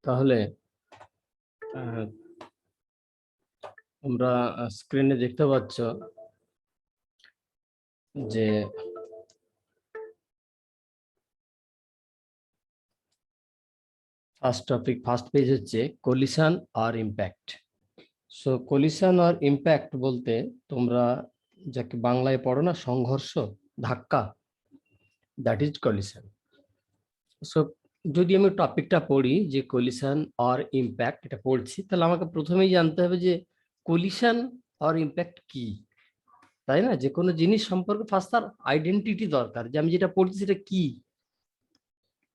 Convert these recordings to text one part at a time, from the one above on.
তাহলে তোমরা স্ক্রিনে দেখতে পাচ্ছ যে ফার্স্ট পেজ হচ্ছে কলিশন আর ইম্প্যাক্ট। সো কলিশন আর ইম্প্যাক্ট বলতে তোমরা যাকে বাংলায় পড়ো না, সংঘর্ষ, ধাক্কা, দ্যাট ইজ কলিশন। সো যদি আমি টপিকটা পড়ি যে কলিশন আর ইম্প্যাক্ট এটা পড়ছি, তাহলে আমাকে প্রথমেই জানতে হবে যে কলিশন আর ইম্প্যাক্ট কি, তাই না? যে কোনো জিনিস সম্পর্কে ফার্স্ট তার আইডেন্টিটি দরকার, যে আমি যেটা পড়ছি সেটা কি।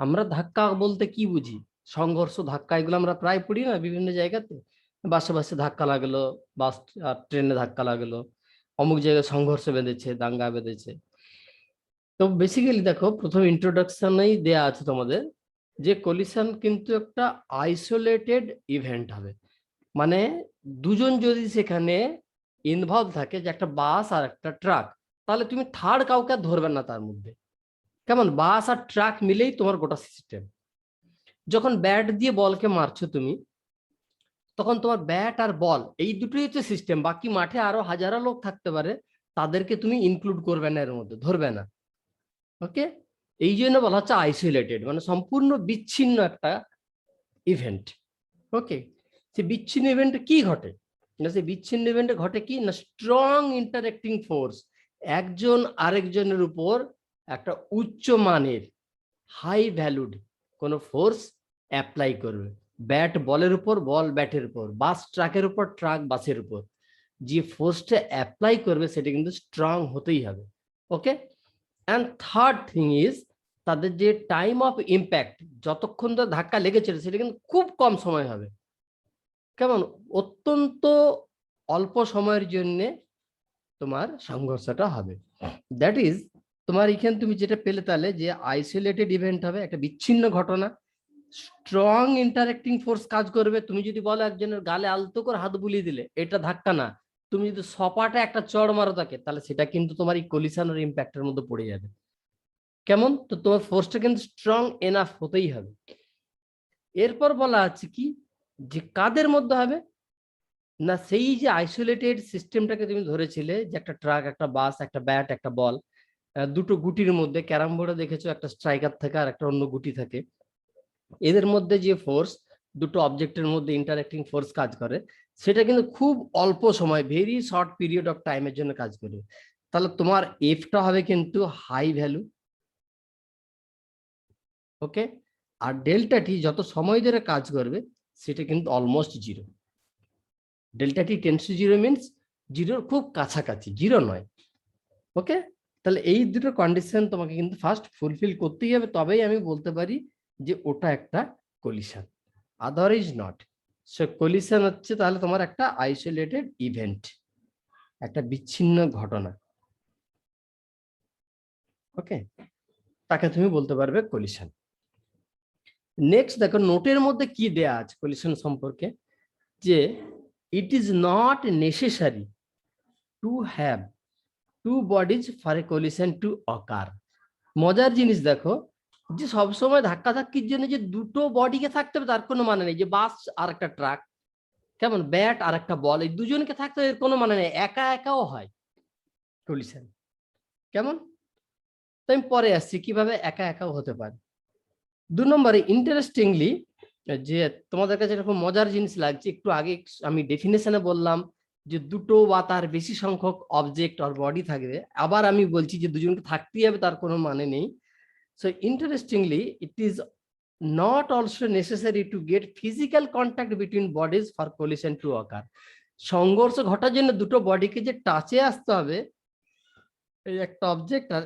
আমরা ধাক্কা বলতে কি বুঝি? সংঘর্ষ, ধাক্কা, এগুলো আমরা প্রায় পড়ি না বিভিন্ন জায়গাতে। বাসে বাসে ধাক্কা লাগলো, বাস ট্রেনে ধাক্কা লাগলো, অমুক জায়গায় সংঘর্ষ বেঁধেছে, দাঙ্গা বেঁধেছে। তো বেসিক্যালি দেখো, প্রথম ইন্ট্রোডাকশনেই দেয়া আছে তোমাদের যে কলিশন কিন্তু একটা আইসোলেটেড ইভেন্ট হবে। মানে দুজন যদি সেখানে ইনভলভ থাকে, যে একটা বাস আর একটা ট্রাক, তাহলে তুমি থার্ড কাউকে ধরবে না তার মধ্যে। কেমন? বাস আর ট্রাক মিলেই তোমার গোটা সিস্টেম। যখন ব্যাট দিয়ে বলকে মারছো তুমি, তখন তোমার ব্যাট আর বল এই দুটোই হচ্ছে সিস্টেম। বাকি মাঠে আরো হাজারো লোক থাকতে পারে, তাদেরকে তুমি ইনক্লুড করবে না, এর মধ্যে ধরবে না। ওকে, এই জন্য বলা হচ্ছে আইসোলেটেড, মানে সম্পূর্ণ বিচ্ছিন্ন একটা ইভেন্ট। ওকে, সে বিচ্ছিন্ন ইভেন্টে কি ঘটে না, সে বিচ্ছিন্ন ইভেন্টে ঘটে কি না, স্ট্রং ইন্টারেক্টিং ফোর্স একজন আরেকজনের উপর একটা উচ্চ মানের হাই ভ্যালুড কোন ফোর্স অ্যাপ্লাই করবে। ব্যাট বলের উপর, বল ব্যাটের উপর, বাস ট্রাকের উপর, ট্রাক বাসের উপর। যে ফোর্সটা অ্যাপ্লাই করবে সেটা কিন্তু স্ট্রং হতেই হবে। ওকে, অ্যান্ড থার্ড থিং ইজ তাদের যে টাইম অফ ইম্প্যাক্ট, যতক্ষণ ধরে ধাক্কা লেগেছিল সেটা কিন্তু খুব কম সময় হবে। কেমন? অত্যন্ত অল্প সময়ের জন্য তোমার সংঘর্ষটা হবে। দ্যাট ইজ তোমার এখানে তুমি যেটা পেলে, তাহলে যে আইসোলেটেড ইভেন্ট হবে, একটা বিচ্ছিন্ন ঘটনা, স্ট্রং ইন্টারেক্টিং ফোর্স কাজ করবে। তুমি যদি বলো একজনের গালে আলতো করে হাত বুলিয়ে দিলে, এটা ধাক্কা না। তুমি যদি সপাটে একটা চড় মারো তাকে, তাহলে সেটা কিন্তু তোমার এই কলিশন আর ইম্প্যাক্টের মধ্যে পড়ে যাবে। কেমন? তো তোমার ফোর্সটা কিন্তু স্ট্রং এনাফ হতেই হবে। এরপর বলা আছে কি, যে কাদের মধ্যে হবে না, সেই যে আইসোলেটেড সিস্টেমটাকে তুমি ধরেছিলে, যে একটা ট্রাক, একটা বাস, একটা ব্যাট, একটা বল, দুটো গুটির মধ্যে, ক্যারাম বোর্ডে দেখেছো একটা স্ট্রাইকার থাকে আর একটা অন্য গুটি থাকে, এদের মধ্যে যে ফোর্স, দুটো অবজেক্টের মধ্যে ইন্টারেক্টিং ফোর্স কাজ করে, সেটা কিন্তু খুব অল্প সময়, ভেরি শর্ট পিরিয়ড অফ টাইমের জন্য কাজ করবে। তাহলে তোমার এফটা হবে কিন্তু হাই ভ্যালু। ওকে, আর ডেল্টা টি যত সময় ধরে কাজ করবে সেটা কিন্তু almost zero. Delta T tends to zero means জিরোর খুব কাছাকাছি, জিরো নয়। ওকে, তাহলে এই দুটো কন্ডিশন তোমাকে কিন্তু ফার্স্ট ফুলফিল করতেই হবে, তবেই আমি বলতে পারি যে ওটা একটা collision, otherwise not. So collision হচ্ছে তাহলে তোমার একটা আইসোলেটেড ইভেন্ট, একটা বিচ্ছিন্ন ঘটনা। ওকে, তাকে তুমি বলতে পারবে কলিশন। নেক্সট দেখো, নোটের মধ্যে কি দেয়া আছে কলিশন সম্পর্কে, যে it is not necessary to have to bodies for a collision two অকার। মজার জিনিস দেখো, যে সবসময় ধাক্কাধাক্কির জন্য যে দুটো বডিকে থাকতে হবে তার কোনো মানে নেই। যে বাস আর একটা ট্রাক, কেমন, ব্যাট আর একটা বল, এই দুজনকে থাকতে এর কোনো মানে নেই, একা একাও হয় কলিশন। কেমন? তো আমি পরে আসছি কিভাবে একা একাও হতে পারে। 2 নম্বরে ইন্টারেস্টিংলি, যে তোমাদের কাছে এরকম মজার জিনিস লাগছে, একটু আগে আমি ডেফিনেশনে বললাম যে দুটো বা তার বেশি সংখ্যক অবজেক্ট আর বডি থাকবে, আবার আমি বলছি যে দুজনকে থাকতেই হবে, তার কোনো মানে নেই। So interestingly, it is not also necessary to get physical contact between bodies for collision to occur. সংঘর্ষ ঘটার জন্য দুটো বডিকে যে টাচে আসতে হবে, এই একটা অবজেক্ট আর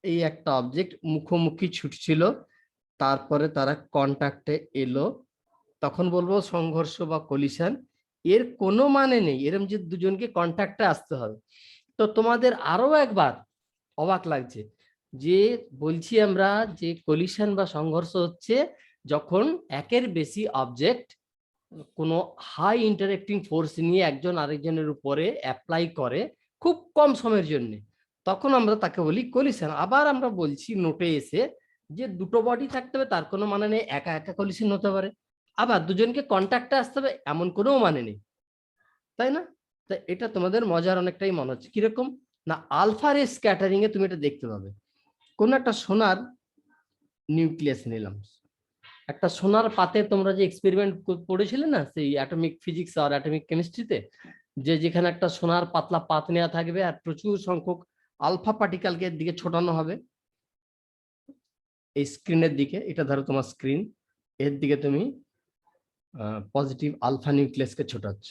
এই একটা অবজেক্ট মুখোমুখি ছুটছিল, তারপরে তারা কন্টাক্টে এলো, তখন বলবো সংঘর্ষ বা কলিশন। এর কোনো মানে নেই এরকম যে দুজনকে কন্টাক্টে আসতে হবে। তো তোমাদের আরো একবার অবাক লাগছে যে বলছি আমরা যে কলিশন বা সংঘর্ষ হচ্ছে যখন একের বেশি অবজেক্ট কোনো হাই ইন্টারেক্টিং ফোর্স নিয়ে একজন আরেকজনের উপরে অ্যাপ্লাই করে খুব কম সময়ের জন্য, তখন আমরা তাকে বলি কলিশন। আবার আমরা বলছি নোটে এসে যে দুটো বডি থাকতে হবে তার কোনো মানে নেই, একা একা কলিশন হতে পারে। আবার দুজনকে কন্ট্যাক্টে আসতে হবে এমন কোনো মানে নেই, তাই না? তা এটা তোমাদের মজার অনেকটাই মনে হচ্ছে কিরকম না, আলফা রে স্ক্যাটারিং এ তুমি এটা দেখতে পাবে। কোন একটা সোনার নিউক্লিয়াস নিলাম, একটা সোনার পাতে তোমরা যে এক্সপেরিমেন্ট পড়েছিলে না সেই অ্যাটমিক ফিজিক্স আর অ্যাটমিক কেমিস্ট্রিতে, যে যেখানে একটা সোনার পাতলা পাত নেওয়া থাকবে আর প্রচুর সংখ্যক আলফা পার্টিকেলকে এর দিকে ছোটানো হবে এই স্ক্রিনের দিকে, এটা ধরো তোমার স্ক্রিন, এর দিকে তুমি পজিটিভ আলফা নিউক্লিয়াসকে ছোটাচ্ছ।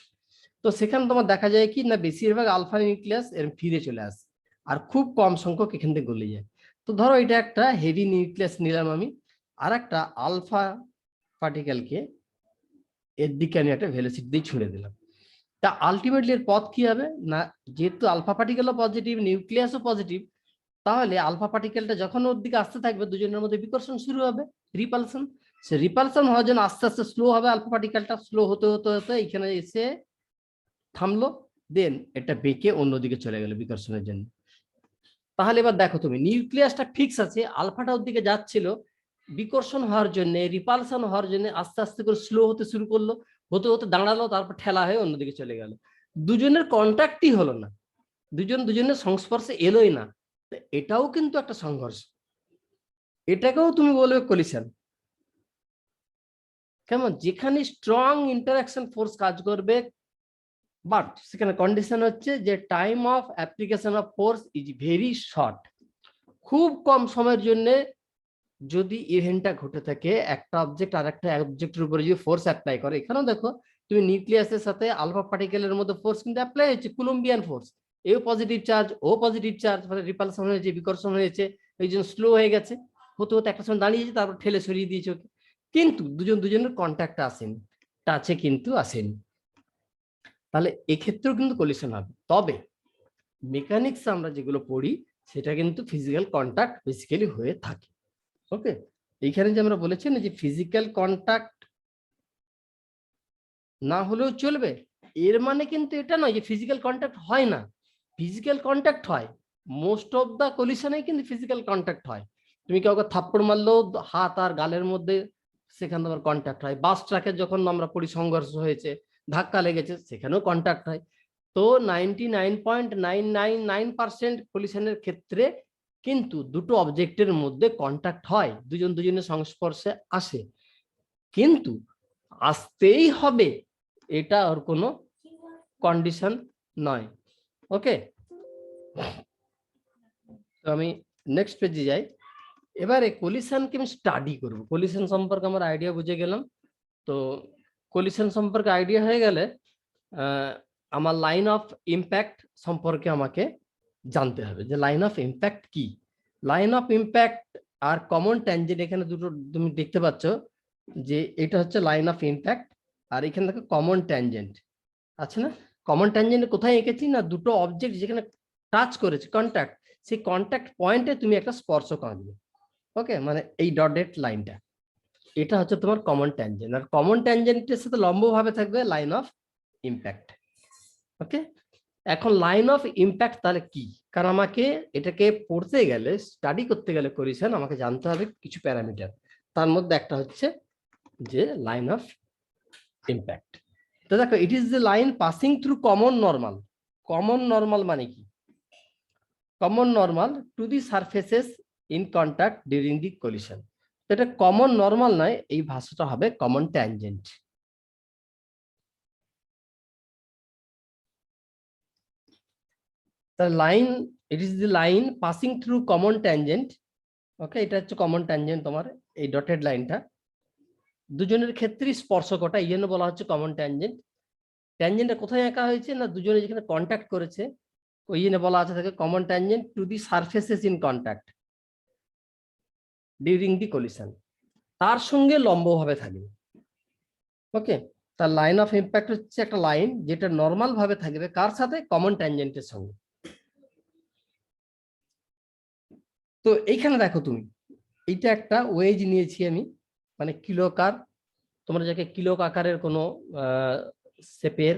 তো সেখানে তোমার দেখা যায় কি না, বেশিরভাগ আলফা নিউক্লিয়াস এর ফিরে চলে আসে আর খুব কম সংখ্যক এখান থেকে গলে যায়। তো ধরো এটা একটা হেভি নিউক্লিয়াস নিলাম আমি, আর একটা আলফা পার্টিকেলকে এর দিকে আমি একটা ভেলোসিটি দিয়ে ছুড়ে দিলাম। তা আলটিমেটলি এর পথ কি হবে না, যেহেতু আলফা পার্টিকেলও পজিটিভ নিউক্লিয়াসও পজিটিভ, তাহলে আলফা পার্টিকেলটা যখন ওর দিকে আসতে থাকবে দুজনের মধ্যে বিকর্ষণ শুরু হবে, রিপালশন। সে রিপালশন হওয়ার জন্য আস্তে আস্তে স্লো হবে, আলফা পার্টিকেলটা স্লো হতে হতে হতে এখানে এসে থামলো, দেন এটা বেঁকে অন্যদিকে চলে গেল বিকর্ষণের জন্য। তাহলে এবার দেখো তুমি নিউক্লিয়াসটা ফিক্স আছে, আলফাটা ওর দিকে যাচ্ছিল, বিকর্ষণ হওয়ার জন্য রিপালশন হওয়ার জন্য আস্তে আস্তে করে স্লো হতে শুরু করলো, হতে হতে দাঁড়ালো, তারপর ঠেলা হয়ে অন্যদিকে চলে গেল। দুজনের কন্ট্যাক্টই হলো না, দুজন দুজনের সংস্পর্শে এলোই না, এটাও কিন্তু একটা সংঘর্ষ, এটাকেও তুমি বলবে কলিশন। কেমন, যেখানে স্ট্রং ইন্টারাকশন ফোর্স কাজ করবে, বাট সেখানে কন্ডিশন হচ্ছে যে time of application of force is very short, খুব কম সময়ের জন্য যদি ইভেন্টটা ঘটে থাকে, একটা অবজেক্ট আর একটা অবজেক্টের উপরে যদি ফোর্স অ্যাপ্লাই করে, এখানেও দেখো তুমি নিউক্লিয়াসের সাথে আলফা পার্টিকেলের মধ্যে ফোর্স কিন্তু অ্যাপ্লাই হচ্ছে, কুলম্বিয়ান ফোর্স, এও পজিটিভ চার্জ ও পজিটিভ চার্জ, মানে রিপালশন হয়েছে বিকর্ষণ হয়েছে, এই জন্য স্লো হয়ে গেছে, হতে হতে একটা সময় দাঁড়িয়েছে, তারপর ঠেলে সরিয়ে দিয়েছে ওকে, কিন্তু দুজন দুজনের কন্ট্যাক্ট আসেনি, টাচে কিন্তু আসেনি, তাহলে এক্ষেত্রেও কিন্তু কলিশন হবে। তবে মেকানিক্স আমরা যেগুলো পড়ি সেটা কিন্তু ফিজিক্যাল কন্ট্যাক্ট বেসিক্যালি হয়ে থাকে। ওকে, এইখানে যে আমরা বলেছি না যে ফিজিক্যাল কন্ট্যাক্ট না হলেও চলবে, এর মানে কিন্তু এটা নয় যে ফিজিক্যাল কন্ট্যাক্ট হয় না, ফিজিক্যাল কন্ট্যাক্ট হয়, মোস্ট অফ দা কলিশনে কিন্তু ফিজিক্যাল কন্ট্যাক্ট হয়। তুমি কাউকে থাপ্পড় মারলেও হাত আর গালের মধ্যে সেখানে তোমার কন্ট্যাক্ট হয়, বাস ট্রাকে যখন আমরা পড়ি সংঘর্ষ হয়েছে, ধাক্কা লেগেছে, সেখানেও কন্ট্যাক্ট হয়। তো 99.999% কলিশনের ক্ষেত্রে কিন্তু দুটো অবজেক্টের মধ্যে কন্ট্যাক্ট হয়, দুজন দুজনের সংস্পর্শে আসে, কিন্তু আসতেই হবে এটা ওর কোনো কন্ডিশন নয়। ওকে, তো আমি নেক্সট পেজে যাই। এবারে কলিশনকে আমি স্টাডি করব, কলিশন সম্পর্কে আমার আইডিয়া বুঝে গেলাম। তো কলিশন সম্পর্কে আইডিয়া হয়ে গেলে আমার লাইন অফ ইম্প্যাক্ট সম্পর্কে আমাকে জানতে হবে যে লাইন অফ ইম্প্যাক্ট কি। লাইন অফ ইম্প্যাক্ট আর কমন ট্যানজেন্ট, এখানে দুটো তুমি দেখতে পাচ্ছ যে এটা হচ্ছে লাইন অফ ইম্প্যাক্ট, আর এখানে দেখো কমন ট্যানজেন্ট আছে না। কমন ট্যানজেন্ট কোথায় এঁকেছি না, দুটো অবজেক্ট যেখানে টাচ করেছে কন্ট্যাক্ট, সেই কন্ট্যাক্ট পয়েন্টে তুমি একটা স্পর্শক আঁকবে। ওকে, মানে এই ডটেড লাইনটা, এটা হচ্ছে তোমার কমন ট্যানজেন্ট, আর কমন ট্যানজেন্টের সাথে লম্বভাবে থাকবে লাইন অফ ইম্প্যাক্ট। ওকে, এখন লাইন অফ ইম্প্যাক্ট তাহলে কি, কারণ আমাকে এটাকে পড়তে গেলে, স্টাডি করতে গেলে কলিশন, আমাকে জানতে হবে কিছু প্যারামিটার, তার মধ্যে একটা হচ্ছে যে লাইন অফ ইম্প্যাক্ট। তো দেখো, it is the line passing through common normal. Common normal মানে কি, common normal to the surfaces in contact during the collision. এটা কমন নর্মাল নয়, এই ভাষাটা হবে common tangent. The line, it is the line passing through common tangent. ওকে, এটা হচ্ছে common tangent তোমার, এই ডটেড লাইনটা দুজনের ক্ষেত্রে স্পর্শকটা, এই জন্য বলা হচ্ছে কমন ট্যানজেন্ট। ট্যানজেন্টটা কোথায় আঁকা হয়েছে না, দুজনে যেখানে কন্ট্যাক্ট করেছে, ওই জন্য বলা আছে থাকে common tangent to the surfaces in contact during the collision, তার সঙ্গে লম্বভাবে থাকবে। ওকে, তার লাইন অফ ইম্প্যাক্ট হচ্ছে একটা লাইন যেটা নর্মাল ভাবে থাকবে কার সাথে, কমন ট্যানজেন্টের সঙ্গে। তো এইখানে দেখো তুমি, এইটা একটা ওয়েজ নিয়েছি আমি, মানে কিলোকার, তোমরা যাকে কিলোক আকারের কোনো শেপের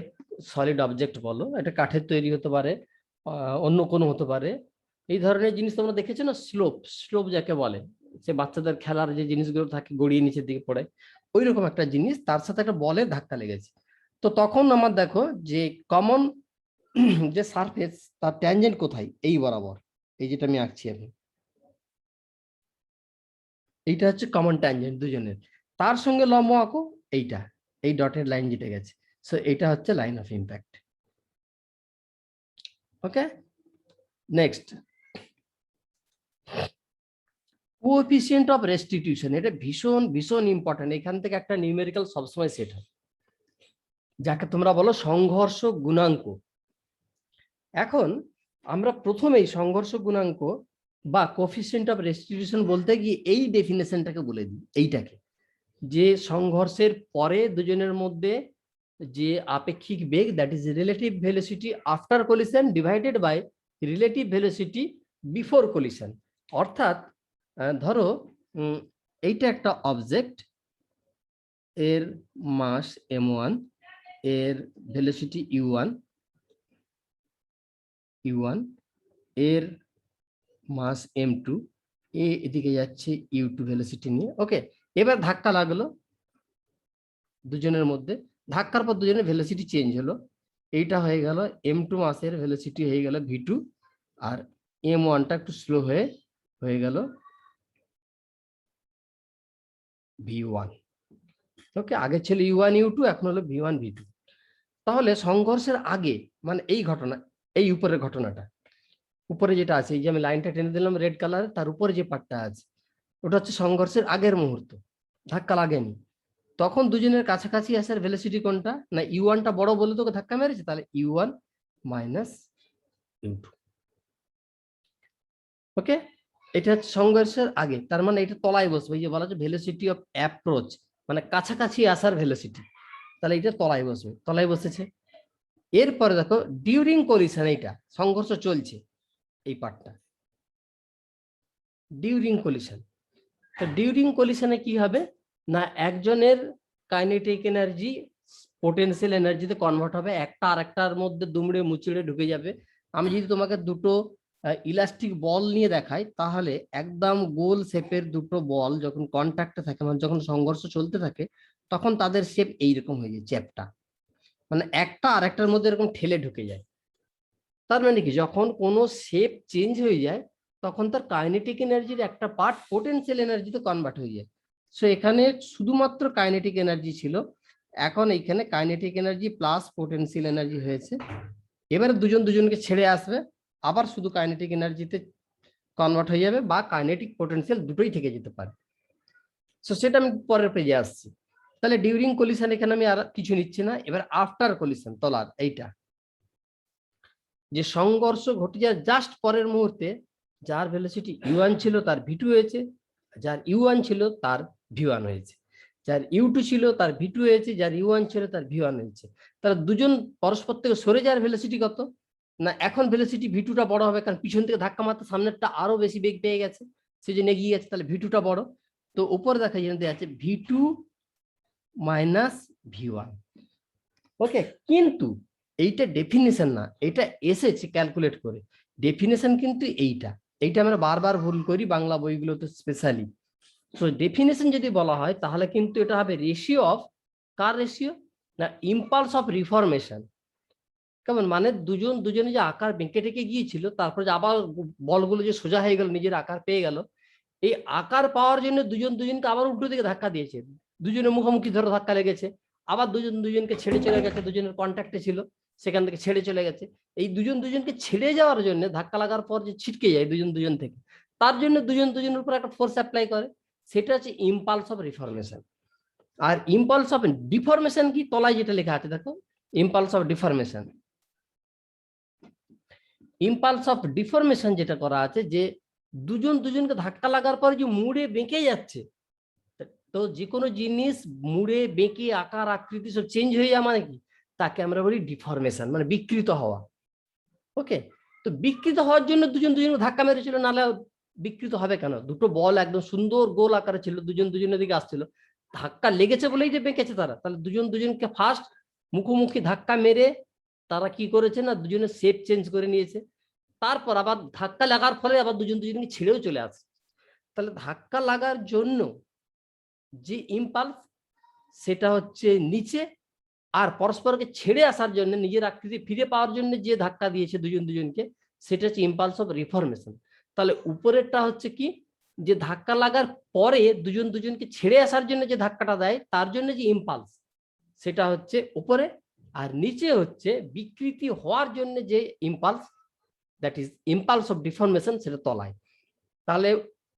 সলিড অবজেক্ট বলো, এটা কাঠের তৈরি হতে পারে, অন্য কোনো হতে পারে, এই ধরনের জিনিস তোমরা দেখেছো না, স্লোপ, স্লোপ যাকে বলে, সে বাচ্চাদের খেলার যে জিনিসগুলো থাকে গড়িয়ে নিচের দিকে পড়ে, ওইরকম একটা জিনিস, তার সাথে একটা বলের ধাক্কা লেগেছে। তো তখন আমার দেখো যে কমন যে সারফেস তার ট্যানজেন্ট কোথায়, এই বরাবর, এই যেটা আমি আঁকছি আমি, এইটা হচ্ছে কমন ট্যানজেন্ট দুজনের, তার সঙ্গে লম্ব আঁকো এইটা, এই ডটের লাইন যেটা গেছে, সো এটা হচ্ছে line of impact. Okay, next coefficient of restitution, এটা ভীষণ ভীষণ ইম্পর্টেন্ট। এখান থেকে একটা নিউমেরিক্যাল সবসময় সেট হয়, যাকে তোমরা বলো সংঘর্ষ গুণাঙ্ক। এখন আমরা প্রথমেই সংঘর্ষ গুণাঙ্ক বা কোএফিসিয়েন্ট অফ রেস্টিটিউশন বলতে গিয়ে এই ডেফিনেশনটাকে বলে দিই, এইটাকে, যে সংঘর্ষের পরে দুজনের মধ্যে যে আপেক্ষিক বেগ, that is relative velocity after collision divided by relative velocity before collision. অর্থাৎ ধরো এইটা একটা অবজেক্ট, এর মাস m1, এর ভেলোসিটি u1, এর মাস m2, এদিকে যাচ্ছে u2 ভেলোসিটি নিয়ে। ওকে, এবার ধাক্কা লাগলো দুজনের মধ্যে, ধাক্কার পর দুজনের ভেলোসিটি চেঞ্জ হলো, এইটা হয়ে গেল m2 মাসের ভেলোসিটি হয়ে গেল v2, আর m1টা একটু স্লো হয়ে গেল v1। ওকে, আগে ছিল u1 u2, এখন হলো v1 v2। তাহলে সংঘর্ষের আগে মানে এই ঘটনা, এই উপরের ঘটনাটা, উপরে যেটা আছে, এই যে আমি লাইনটা টেনে দিলাম রেড কালার, তার উপরে যে পার্টটা আছে ওটা হচ্ছে সংঘর্ষের আগের মুহূর্ত, ধাক্কা লাগেনি। তখন দুজনের কাছাকাছি আসার ভেলোসিটি কোনটা, না u1টা বড় বলে তোকে ধাক্কা মেরেছে, তাহলে u1 মাইনাস u2। ওকে, এটা হচ্ছে সংঘর্ষের আগে, তার মানে এটা তলায় বসবে, এই যে বলা হচ্ছে ভেলোসিটি অফ অ্যাপ্রোচ, মানে কাছাকাছি আসার ভেলোসিটি, তাহলে এটা তলায় বসবে, তলায় বসেছে। এরপরে দেখো ডিউরিং কলিশন, এইটা সংঘর্ষ চলছে, এই পার্টটা ডিউরিং কলিশন। তো ডিউরিং কলিশনে কি হবে, না একজনের কাইনেটিক এনার্জি পোটেনশিয়াল এনার্জিতে কনভার্ট হবে, একটা আরেকটার মধ্যে দুমড়ে মুচড়ে ঢুকে যাবে। আমি যদি তোমাকে দুটো ইলাস্টিক বল নিয়ে দেখাই, তাহলে একদম গোল শেপের দুটো বল যখন কন্ট্যাক্টে থাকে, মানে যখন সংঘর্ষ চলতে থাকে, তখন তাদের শেপ এইরকম হয়ে যায়, চ্যাপটা, মানে একটা আরেকটার মধ্যে এরকম ঠেলে ঢুকে যায়। তার মানে কি, যখন কোনো শেপ চেঞ্জ হয়ে যায় তখন তার কাইনেটিক এনার্জির একটা পার্ট পোটেনশিয়াল এনার্জিতে কনভার্ট হয়ে যায়। সো এখানে শুধুমাত্র কাইনেটিক এনার্জি ছিল, এখন এইখানে kinetic energy plus potential energy হয়েছে। এবারে দুজন দুজনকে ছেড়ে আসবে, আবার শুধু কাইনেটিক এনার্জিতে কনভার্ট হয়ে যাবে, বা কাইনেটিক পোটেনশিয়াল দুটোই থেকে যেতে পারে। সো সেটা আমি পরের পেজে আসছি। তাহলে ডিউরিং কলিশন এখানে আমি আর কিছু নিচ্ছি না। এবার আফটার কলিশন, তলার এইটা, যে সংঘর্ষ ঘটে যাওয়ার জাস্ট পরের মুহূর্তে যার ভেলোসিটি u1 ছিল তার v2 হয়েছে, যার u1 ছিল তার v1 হয়েছে, যার u2 ছিল তার v2 হয়েছে, যার u1 ছিল তার v1 হয়েছে। তাহলে দুজন পরস্পর থেকে সরে যাওয়ার ভেলোসিটি কত, না এখন ভেলোসিটি v2টা বড় হবে, কারণ পিছন থেকে ধাক্কা মারতে সামনেরটা আরো বেশি বেগ পেয়ে গেছে, সে যে এগিয়ে গেছে, তাহলে v2টা বড়। তো উপরে দেখা যাচ্ছে v2 মাইনাস v1। ওকে, কিন্তু এইটা ডেফিনেশন না, এটা এসেছে ক্যালকুলেট করে, ডেফিনেশন কিন্তু এইটা আমরা বারবার ভুল করি বাংলা বইগুলোতে স্পেশালি। তো ডেফিনেশন যদি বলা হয় তাহলে কিন্তু এটা হবে রেশিও অফ, কার রেশিও, না ইম্পালস অফ রিফরমেশন। কেমন, মানে দুজনে যে আকার বেঁকে টেকে গিয়েছিল, তারপর যে আবার বলগুলো যে সোজা হয়ে গেল, নিজের আকার পেয়ে গেল, এই আকার পাওয়ার জন্য দুজনকে আবার উল্টো দিকে ধাক্কা দিয়েছে, দুজনের মুখোমুখি ধরে ধাক্কা লেগেছে, আবার দুজনকে ছেড়ে চলে গেছে, দুজনের কন্ট্যাক্টে ছিল সেখান থেকে ছেড়ে চলে গেছে। এই দুজনকে ছেড়ে যাওয়ার জন্য ধাক্কা লাগার পর যে ছিটকে যায় দুজন থেকে, তার জন্য দুজনের উপর একটা ফোর্স অ্যাপ্লাই করে, সেটা হচ্ছে ইম্পালস অফ রিফরমেশন। আর ইম্পালস অফ ডিফরমেশন কি, তলায় যেটা লেখা আছে দেখো, impulse of deformation. Impulse of deformation যেটা করা আছে, যে দুজনকে ধাক্কা লাগার পর যে মুড়ে বেঁকে যাচ্ছে, তো যে কোনো জিনিস মুড়ে বেঁকে আকার আকৃতি সব চেঞ্জ হয়ে যাওয়া মানে কি, তাকে আমরা বলি ডিফরমেশন, মানে বিকৃত হওয়া। ওকে, তো বিকৃত হওয়ার জন্য দুজনকে ধাক্কা মেরেছিল, নাহলে বিকৃত হবে কেন, দুটো বল একদম সুন্দর গোল আকারে ছিল, দুজনের দিকে আসছিল, ধাক্কা লেগেছে বলেই যে বেঁকেছে তারা। তাহলে দুজনকে ফার্স্ট মুখোমুখি ধাক্কা মেরে তারা কি করেছে, না দুজনের শেপ চেঞ্জ করে নিয়েছে, তারপর আবার ধাক্কা লাগার ফলে আবার দুজনকে ছেড়েও চলে আসে। তাহলে ধাক্কা লাগার জন্য যে ইম্পালস, সেটা হচ্ছে নিচে, আর পরস্পরকে ছেড়ে আসার জন্য, নিজের আকৃতি ফিরে পাওয়ার জন্য যে ধাক্কা দিয়েছে দুজন দুজনকে, সেটা হচ্ছে ইম্পালস অফ রিফরমেশন। তাহলে উপরেরটা হচ্ছে কি, যে ধাক্কা লাগার পরে দুজন দুজনকে ছেড়ে আসার জন্য যে ধাক্কাটা দেয় তার জন্য যে ইম্পালস, সেটা হচ্ছে উপরে। আর নিচে হচ্ছে বিকৃতি হওয়ার জন্য যে impulse, that is impulse of deformation, সেটা তলায়। তাহলে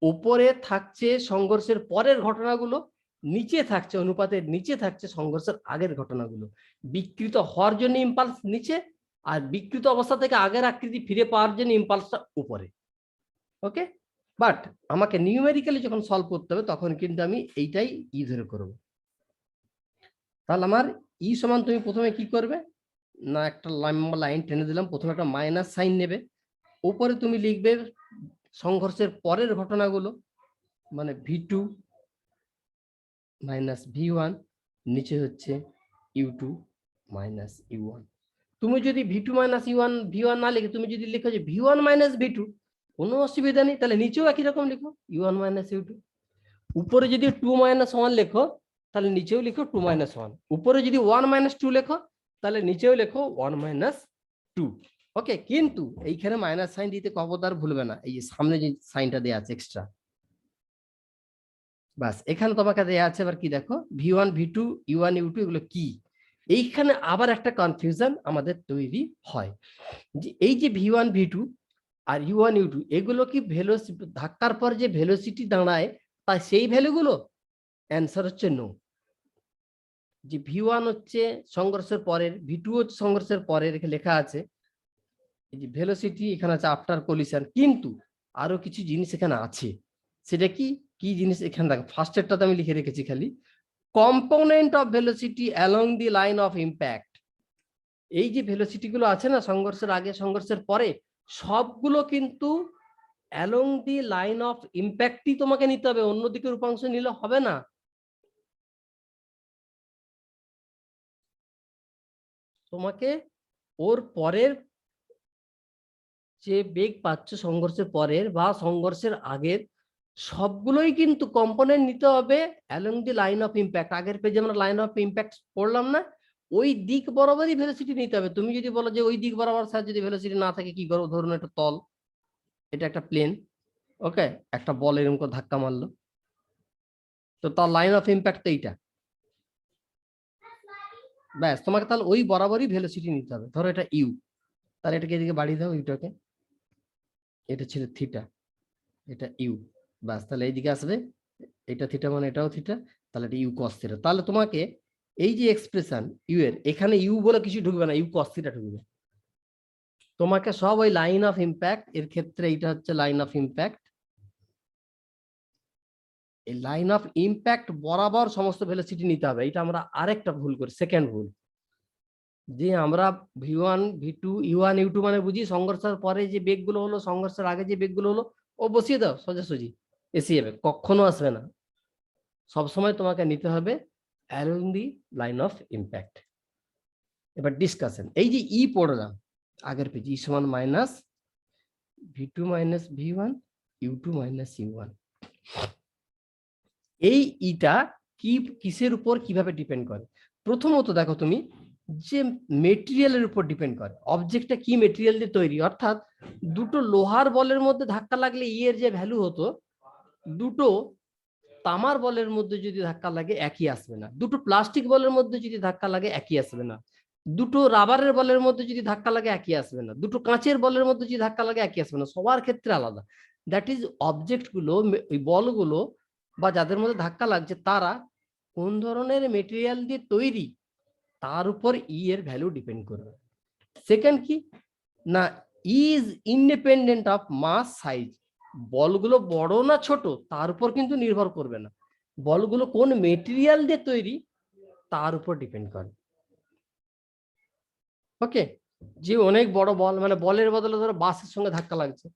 উপরে থাকছে সংঘর্ষের পরের ঘটনাগুলো, নিচে থাকছে, অনুপাতের নিচে থাকছে সংঘর্ষের আগের ঘটনাগুলো। বিকৃত হওয়ার জন্য ইম্পালস নিচে, আর বিকৃত অবস্থা থেকে আগের আকৃতি ফিরে পাওয়ার জন্য ইম্পালসটা উপরে। ওকে, বাট আমাকে নিউমেরিক্যালি যখন সলভ করতে হবে তখন কিন্তু আমি এইটাই ই ধরে করব। তাহলে আমার ই সমান, তুমি প্রথমে কি করবে না, একটা লম্বা লাইন টেনে দিলাম, প্রথমে একটা মাইনাস সাইন নেবে, উপরে তুমি লিখবে সংঘর্ষের পরের ঘটনাগুলো, মানে v2 মাইনাস v1, নিচে হচ্ছে u2 মাইনাস u1। তুমি যদি v2 মাইনাস v1 না লিখে তুমি যদি লিখো যে v1 মাইনাস v2, কোনো অসুবিধা নেই, তাহলে নিচেও একই রকম লিখো u1 মাইনাস u2। উপরে যদি 2 মাইনাস 1 লেখো তাহলে নিচেও লিখো 2 মাইনাস 1। উপরে যদি 1 মাইনাস 2 লেখো তাহলে নিচেও লেখো 1 মাইনাস 2। ওকে, কিন্তু এইখানে মাইনাস সাইন দিতে খবরদার ভুলবে না, এই যে সামনে যে সাইনটা দেওয়া আছে এক্সট্রা, বাস এখানে তোমাকে দেওয়া আছে। এবার কি দেখো, v1 v2 u1 u2 এগুলো কি, এইখানে আবার একটা কনফিউশন আমাদের তৈরি হয় যে এই যে v1 v2 আর u1 u2 এগুলো কি ভেলোসিটি, ধাক্কার পর যে ভেলোসিটি দাঁড়ায় তাই সেই ভ্যালুগুলো? অ্যান্সার হচ্ছে নো। যে v1 হচ্ছে সংঘর্ষের পরের, v2 হচ্ছে সংঘর্ষের পরের, এখানে লেখা আছে এই যে ভেলোসিটি এখানে আছে আফটার কলিশন, কিন্তু আরো কিছু জিনিস এখানে আছে। সেটা কি কি জিনিস এখানে দেখো, ফার্স্ট এরটাতে আমি লিখে রেখেছি খালি component of velocity along the line of impact. এই যে ভেলোসিটি গুলো আছে না, সংঘর্ষের আগে সংঘর্ষের পরে, সবগুলো কিন্তু অ্যালং দি লাইন অফ ইম্প্যাক্টই তোমাকে নিতে হবে, অন্যদিকে রূপাংশ নিলে হবে না। তোমাকে ওর পরের যে বেগ পাচ্ছ সংঘর্ষের পরের বা সংঘর্ষের আগের, সবগুলোই কিন্তু কম্পোনেন্ট নিতে হবে along the line of impact. আগের পেজে আমরা লাইন অফ ইম্প্যাক্ট পড়লাম না, ওই দিক বরাবরই ভেলোসিটি নিতে হবে। তুমি যদি বলো যে ওই দিক বরাবর স্যার যদি ভেলোসিটি না থাকে কি করবো, ধরুন একটা তল, এটা একটা প্লেন, ওকে, একটা বল এরকম করে ধাক্কা মারলো, তো তার লাইন অফ ইম্প্যাক্ট তো এইটা, ব্যাস তোমাকে তাহলে ওই বরাবরই ভেলোসিটি নিতে হবে। ধরো এটা ইউ, তাহলে এটাকে এদিকে বাড়িয়ে দাও ইউটাকে, এটা ছিল থিটা, এটা ইউ, ব্যাস তাহলে এইদিকে আসবে, এটা থিটা মানে এটাও থিটা, তাহলে এটা ইউ কস থিটা। তাহলে তোমাকে এই যে এক্সপ্রেশন ইউ এর, এখানে ইউ বলে কিছু ঢুকবে না, ইউ কস থিটা ঢুকবে। তোমাকে সব ওই লাইন অফ ইম্প্যাক্ট, এর ক্ষেত্রে এটা হচ্ছে লাইন অফ ইম্প্যাক্ট, এই লাইন অফ ইম্প্যাক্ট বরাবর সমস্ত ভেলোসিটি নিতে হবে। এটা আমরা আরেকটা ভুল করি, সেকেন্ড ভুল, যে আমরা v1 v2 u1 u2 মানে বুঝি সংঘর্ষের পরে যে বেগগুলো হলো, সংঘর্ষের আগে যে বেগগুলো হলো ও বসিয়ে দাও, সোজাসুজি এসে যাবে, কখনো আসবে না। সবসময় তোমাকে নিতে হবে along the line of impact. এবার ডিসকাশন, এই যে ই পড়লাম আগের পেজ, ই সমান minus v2 minus v1 u2 minus u1, এই ইটা কি কিসের উপর কিভাবে ডিপেন্ড করে? প্রথমত দেখো তুমি, যে মেটেরিয়ালের উপর ডিপেন্ড করে, অবজেক্টটা কি মেটেরিয়াল দিয়ে তৈরি। অর্থাৎ দুটো লোহার বলের মধ্যে ধাক্কা লাগলে ই এর যে ভ্যালু হতো, দুটো তামার বলের মধ্যে যদি ধাক্কা লাগে একই আসবে না, দুটো প্লাস্টিক বলের মধ্যে যদি ধাক্কা লাগে একই আসবে না, দুটো রাবারের বলের মধ্যে যদি ধাক্কা লাগে একই আসবে না, দুটো কাঁচের বলের মধ্যে যদি ধাক্কা লাগে একই আসবে না, সবার ক্ষেত্রে আলাদা। দ্যাট ইজ অবজেক্ট গুলো, ওই বলগুলো বা যাদের মধ্যে ধাক্কা লাগছে তারা কোন ধরনের মেটেরিয়াল দিয়ে তৈরি তার উপর ই এর ভ্যালু ডিপেন্ড করবে। সেকেন্ড কি না, is independent of mass size, বলগুলো বড় না ছোট তার উপর কিন্তু নির্ভর করবে না, বলগুলো কোন মেটেরিয়াল দিয়ে তৈরি তার উপর ডিপেন্ড করে। ওকে, যে অনেক বড় বল, মানে বলের বদলে ধরো বাসের সঙ্গে ধাক্কা লাগছে,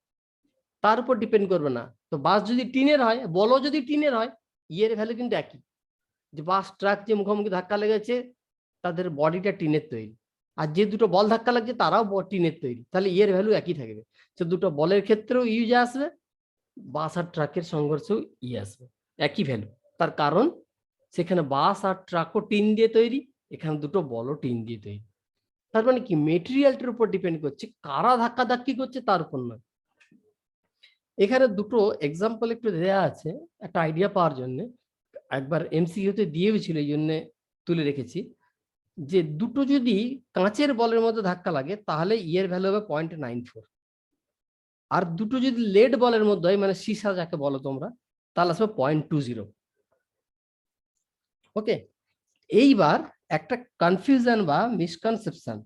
তার উপর ডিপেন্ড করবে না। তো বাস যদি টিনের হয়, বলও যদি টিনের হয়, ইয়ের ভ্যালু কিন্তু একই। যে বাস ট্রাক যে মুখোমুখি ধাক্কা লেগেছে তাদের বডিটা টিনের তৈরি, আর যে দুটো বল ধাক্কা লাগছে তারাও টিনের তৈরি, তাহলে ইয়ের ভ্যালু একই থাকবে। তো দুটো বলের ক্ষেত্রেও ইউ যা আসবে, বাস আর ট্রাকের সংঘর্ষেও ই আসবে, একই ভ্যালু। তার কারণ সেখানে বাস আর ট্রাকও টিন দিয়ে তৈরি, এখানে দুটো বলও টিন দিয়ে তৈরি। তার মানে কি মেটেরিয়ালটার উপর ডিপেন্ড করছে, কারা ধাক্কাধাক্কি করছে তার উপর নয়। এখানে দুটো এক্সাম্পল একটু দেওয়া আছে একটা আইডিয়া পাওয়ার জন্য, একবার এমসিকিউতে দিয়েছিল এই জন্য তুলে রেখেছি, যে দুটো যদি কাঁচের বলের মধ্যে ধাক্কা লাগে তাহলে এর ভ্যালু হবে 0.94, আর দুটো যদি লেড বলের মধ্যে হয় মানে সীসা যাকে বলো তোমরা, তাহলে আসবে 0.20। ওকে, এইবার একটা কনফিউশন বা মিসকনসেপশন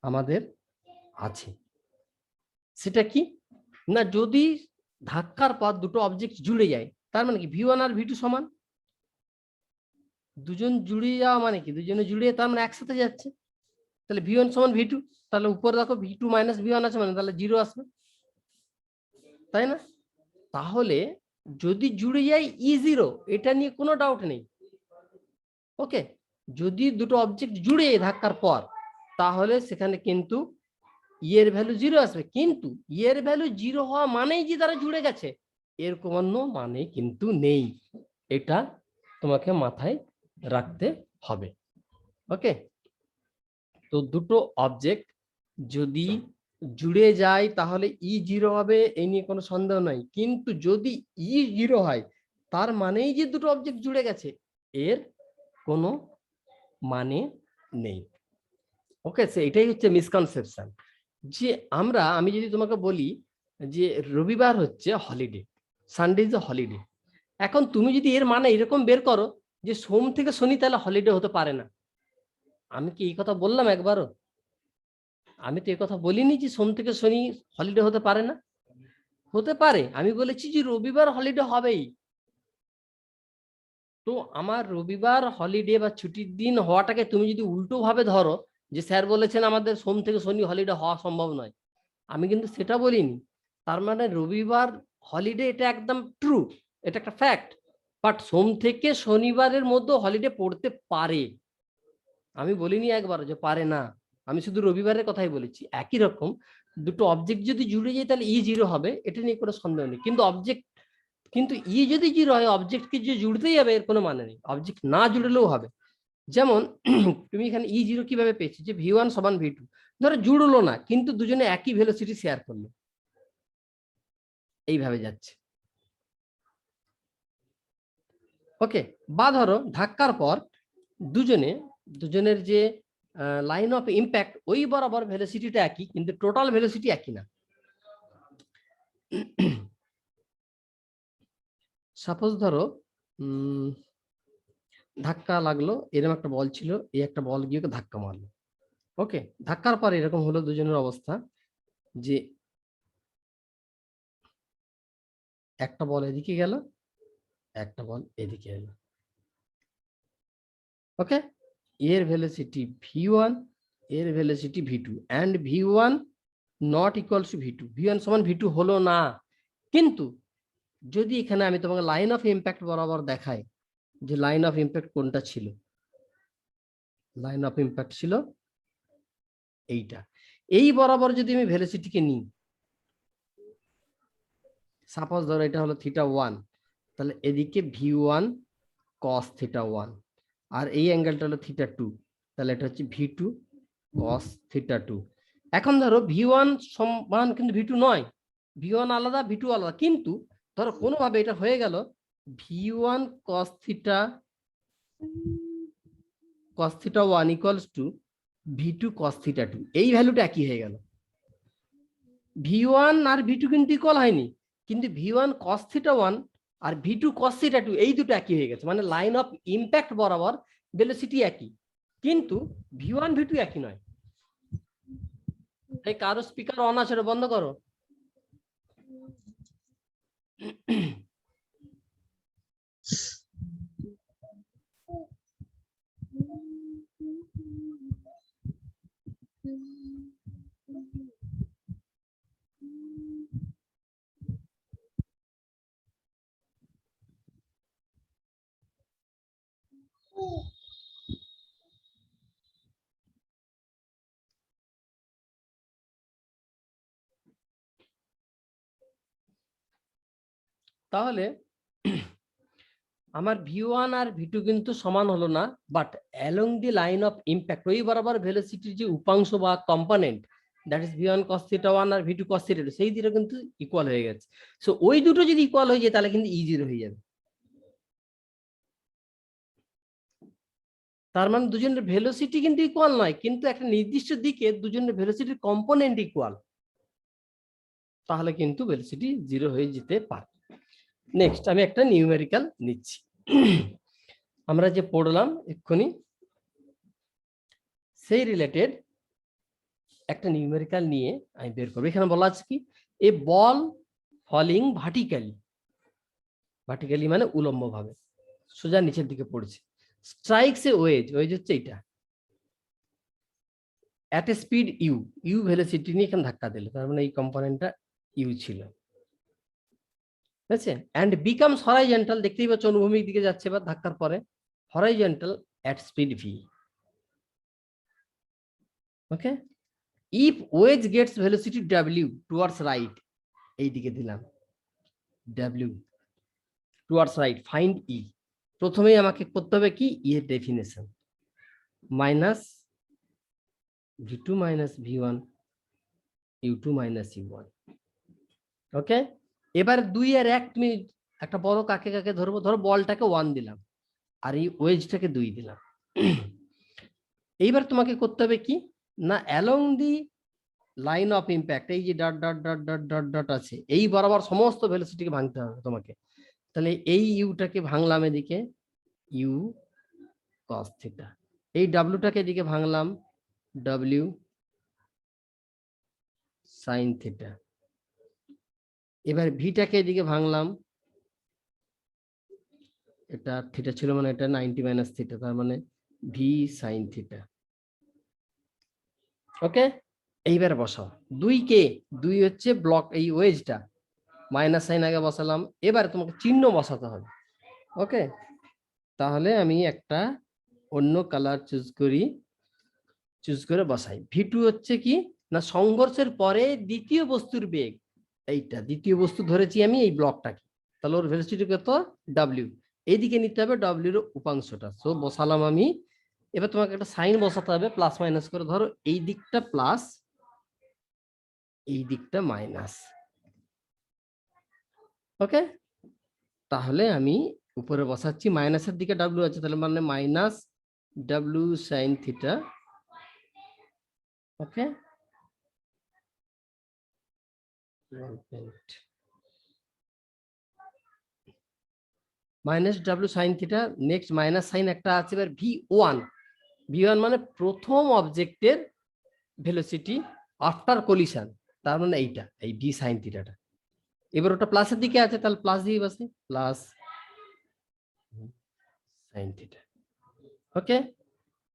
আমাদের আছে, সেটা কি না, যদি ধাক্কার পর দুটো অবজেক্ট জুড়ে যায় তার মানে কি V1 আর V2 সমান, দুজন জুড়ে যাওয়া মানে কি দুজনে জুড়ে তার মানে একসাথে যাচ্ছে, তাহলে V1 সমান V2, তাহলে উপরে দেখো V2 মাইনাস V1 আছে মানে তাহলে 0 আসবে, তাই না? তাহলে যদি জুড়ে যায় E0, এটা নিয়ে কোনো ডাউট নেই। ওকে, যদি দুটো অবজেক্ট জুড়ে ধাক্কার পর তাহলে সেখানে কিন্তু এর ভ্যালু 0 আসবে, কিন্তু এর ভ্যালু 0 হওয়া মানেই যে তারা জুড়ে গেছে এর কোনো মানে কিন্তু নেই, এটা তোমাকে মাথায় রাখতে হবে। ওকে, তো দুটো অবজেক্ট যদি জুড়ে যায় তাহলে E0 হবে, এই নিয়ে কোনো সন্দেহ নাই, কিন্তু যদি E0 হয় তার মানেই যে দুটো অবজেক্ট জুড়ে গেছে এর কোনো মানে নেই। ওকে, এটাই হচ্ছে মিসকনসেপশন, যে আমি যদি তোমাকে বলি যে রবিবার হচ্ছে হলিডে, সানডে ইজ হলিডে, এখন তুমি যদি এর মানে এরকম বের করো যে সোম থেকে শনি তাহলে হলিডে হতে পারে না, আমি কি এই কথা বললাম একবারও? আমি তো এই কথা বলিনি যে সোম থেকে শনি হলিডে হতে পারে না, হতে পারে, আমি বলেছি যে রবিবার হলিডে হবেই। তো আমার রবিবার হলিডে বা ছুটির দিন হওয়াটাকে তুমি যদি উল্টো ভাবে ধরো যে স্যার বলেছেন আমাদের সোম থেকে শনি হলিডে হওয়া সম্ভব নয়, আমি কিন্তু সেটা বলিনি। তার মানে রবিবার হলিডে এটা একদম ট্রু, এটা একটা ফ্যাক্ট, বাট সোম থেকে শনিবারের মধ্যে হলিডে পড়তে পারে, আমি বলিনি একবার যে পারে না, আমি শুধু রবিবারের কথাই বলেছি। একই রকম দুটো অবজেক্ট যদি জুড়ে যায় তাহলে E0 হবে, এটা নিয়ে কোনো সন্দেহ নেই, কিন্তু যদি 0 হয় অবজেক্টকে যে জুড়তেই হবে এর কোনো মানে নেই, অবজেক্ট না জুড়লেও হবে। যেমন তুমি এখানে E0 কিভাবে পেয়েছি, যে V1 সমান V2, ধরো জুড়লো না কিন্তু দুজনে একই ভেলোসিটি শেয়ার করলো, এইভাবে যাচ্ছে। ওকে, বা ধরো ধাক্কার পর দুজনের যে লাইন অফ ইম্প্যাক্ট ওই বরাবর ভেলোসিটিটা একই কিন্তু টোটাল ভেলোসিটি একই না। সাপোজ ধরো ধাক্কা লাগলো, এরকম একটা বল ছিল, এই একটা বল গিয়ে ধাক্কা মারলো। ওকে, ধাক্কার পর এরকম হলো দুজনের অবস্থা যে একটা বল এদিকে গেল, একটা বল এদিকে এলো। ওকে, এর ভেলোসিটি V1, এর velocity V2, and V1 not equals to V2, V1 সমান V2 হলো না। কিন্তু যদি এখানে আমি তোমাকে লাইন অফ ইম্প্যাক্ট বরাবর দেখাই যে লাইন অফ ইম্প্যাক্ট কোনটা ছিল, লাইন অফ ইম্প্যাক্ট ছিল এইটা, এই বরাবর যদি আমি ভেলোসিটিকে নিই, সাপোজ ধরো এটা হলো θ1, তাহলে এদিকে V1 cos θ1, আর এই অ্যাঙ্গেলটা হলো θ2, তাহলে এটা হচ্ছে V2 cos θ2। এখন ধরো V1 সমান কিন্তু V2 নয়, V1 আলাদা V2 আলাদা, কিন্তু ধরো কোনোভাবে এটা হয়ে গেল V1 cos θ1 equals to V2 cos θ2, এই ভ্যালুটা একই হয়ে গেল। V1 আর V2 কিন্তু ইকুয়াল হয়নি, কিন্তু V1 cos θ1 আর V2 cos θ2 এই দুটো একই হয়ে গেছে, মানে লাইন অফ ইম্প্যাক্ট বরাবর ভেলোসিটি একই, কিন্তু V1 V2 একই নয়। এই কারো স্পিকার অন আছে, বন্ধ করো। তাহলে আমার V1 আর V2 কিন্তু সমান হলো না, but along the line of impact ওই বরাবর ভেলোসিটির যে উপাংশ বা component, that is V1 cos θ1 আর V2 cos θ2, সেই দুটো কিন্তু ইকুয়াল হয়ে গেছে। সো ওই দুটো যদি ইকুয়াল হয়ে যায় তাহলে কিন্তু E0 হয়ে যাবে। তার মানে দুজনের ভেলোসিটি কিন্তু ইকুয়াল নয়, কিন্তু একটা নির্দিষ্ট দিকে দুজনের ভেলোসিটির কম্পোনেন্ট ইকুয়াল, তাহলে কিন্তু ভেলোসিটি 0 হয়ে যেতে পারে। নেক্সট আমি একটা নিউমেরিক্যাল নিচ্ছি। আমরা যে পড়লাম এক্ষুনি সেই রিলেটেড একটা নিউমেরিক্যাল নিয়ে আমি বের করবো। এখানে বলা আছে কি, এ বল ফলিং ভার্টিক্যালি, ভার্টিক্যালি মানে উলম্ব ভাবে সোজা নিচের দিকে পড়ছে, স্ট্রাইকস এ ওয়েজ, ওয়েজ হচ্ছে এটা, at a speed u, u velocity নিয়ে এখানে ধাক্কা দিল, তার মানে এই কম্পোনেন্টটা ইউ ছিল, ঠিক আছে। অ্যান্ড বিকামস হরাইজন্টাল, দেখতেই পাচ্ছ অনুভূমিক দিকে যাচ্ছে বা ধাক্কার পরে, horizontal at speed v. Okay, if wedge gets velocity W towards right, এই দিকে দিলাম W towards right, find e. প্রথমেই আমাকে করতে হবে কি, ই এর definition, minus V2 minus V1 U2 minus U1। Okay, এবার 2 আর 1 তুমি একটা বড় কাকে কাকে ধরবো, ধরো বলটাকে 1 দিলাম আর এই ওয়েজটাকে 2 দিলাম। এইবার তোমাকে করতে হবে কি না, along the line of impact, এই যে dot dot dot dot dot dot আছে, এই বরাবর সমস্ত ভেলোসিটিকে ভাঙতে হবে তোমাকে। তাহলে এই ইউটাকে ভাঙলাম এদিকে ইউ কস থিটা, এই ডাব্লিউটাকে এদিকে ভাঙলাম ডাব্লিউ সাইন থিটা, এবার ভিটাকে এদিকে ভাঙলাম, এটা থিটা ছিল মানে এটা 90 মাইনাস থিটা, তার মানে ভি সাইন থিটা। ওকে, এইবার বসাও 2 কে, 2 হচ্ছে ব্লক এই ওয়েজটা, মাইনাস সাইন আগে বসালাম, এবার তোমাকে চিহ্ন বসাতে হবে। ওকে, তাহলে আমি একটা অন্য কালার চুজ করি, চুজ করে বসাই। V2 হচ্ছে কি না, সংঘর্ষের পরে দ্বিতীয় বস্তুর বেগ, এইটা দ্বিতীয় বস্তু ধরেছি আমি এই ব্লকটাকে, তাহলে ওর ভেলোসিটি কত ডাব্লিউ, এইদিকে নিতে হবে ডাব্লিউর উপাংশটা। সো বসালাম আমি, এবার তোমাকে একটা সাইন বসাতে হবে প্লাস মাইনাস করে, ধরো এই দিকটা প্লাস এই দিকটা মাইনাস। ওকে, তাহলে আমি উপরে বসাচ্ছি, মাইনাসের দিকে ডাব্লিউ আছে, তাহলে মানে minus W sine theta. Okay, minus W sine theta, next minus sine একটা আছে, এবার V1, V1 মানে প্রথম অবজেক্টের ভেলোসিটি আফটার কলিশন, তার মানে এইটা এই ভি সাইন থিটাটা। এবার ওটা প্লাসের দিকে আছে, তাহলে প্লাস দিয়ে বসে প্লাস সাইন থিটা। ওকে,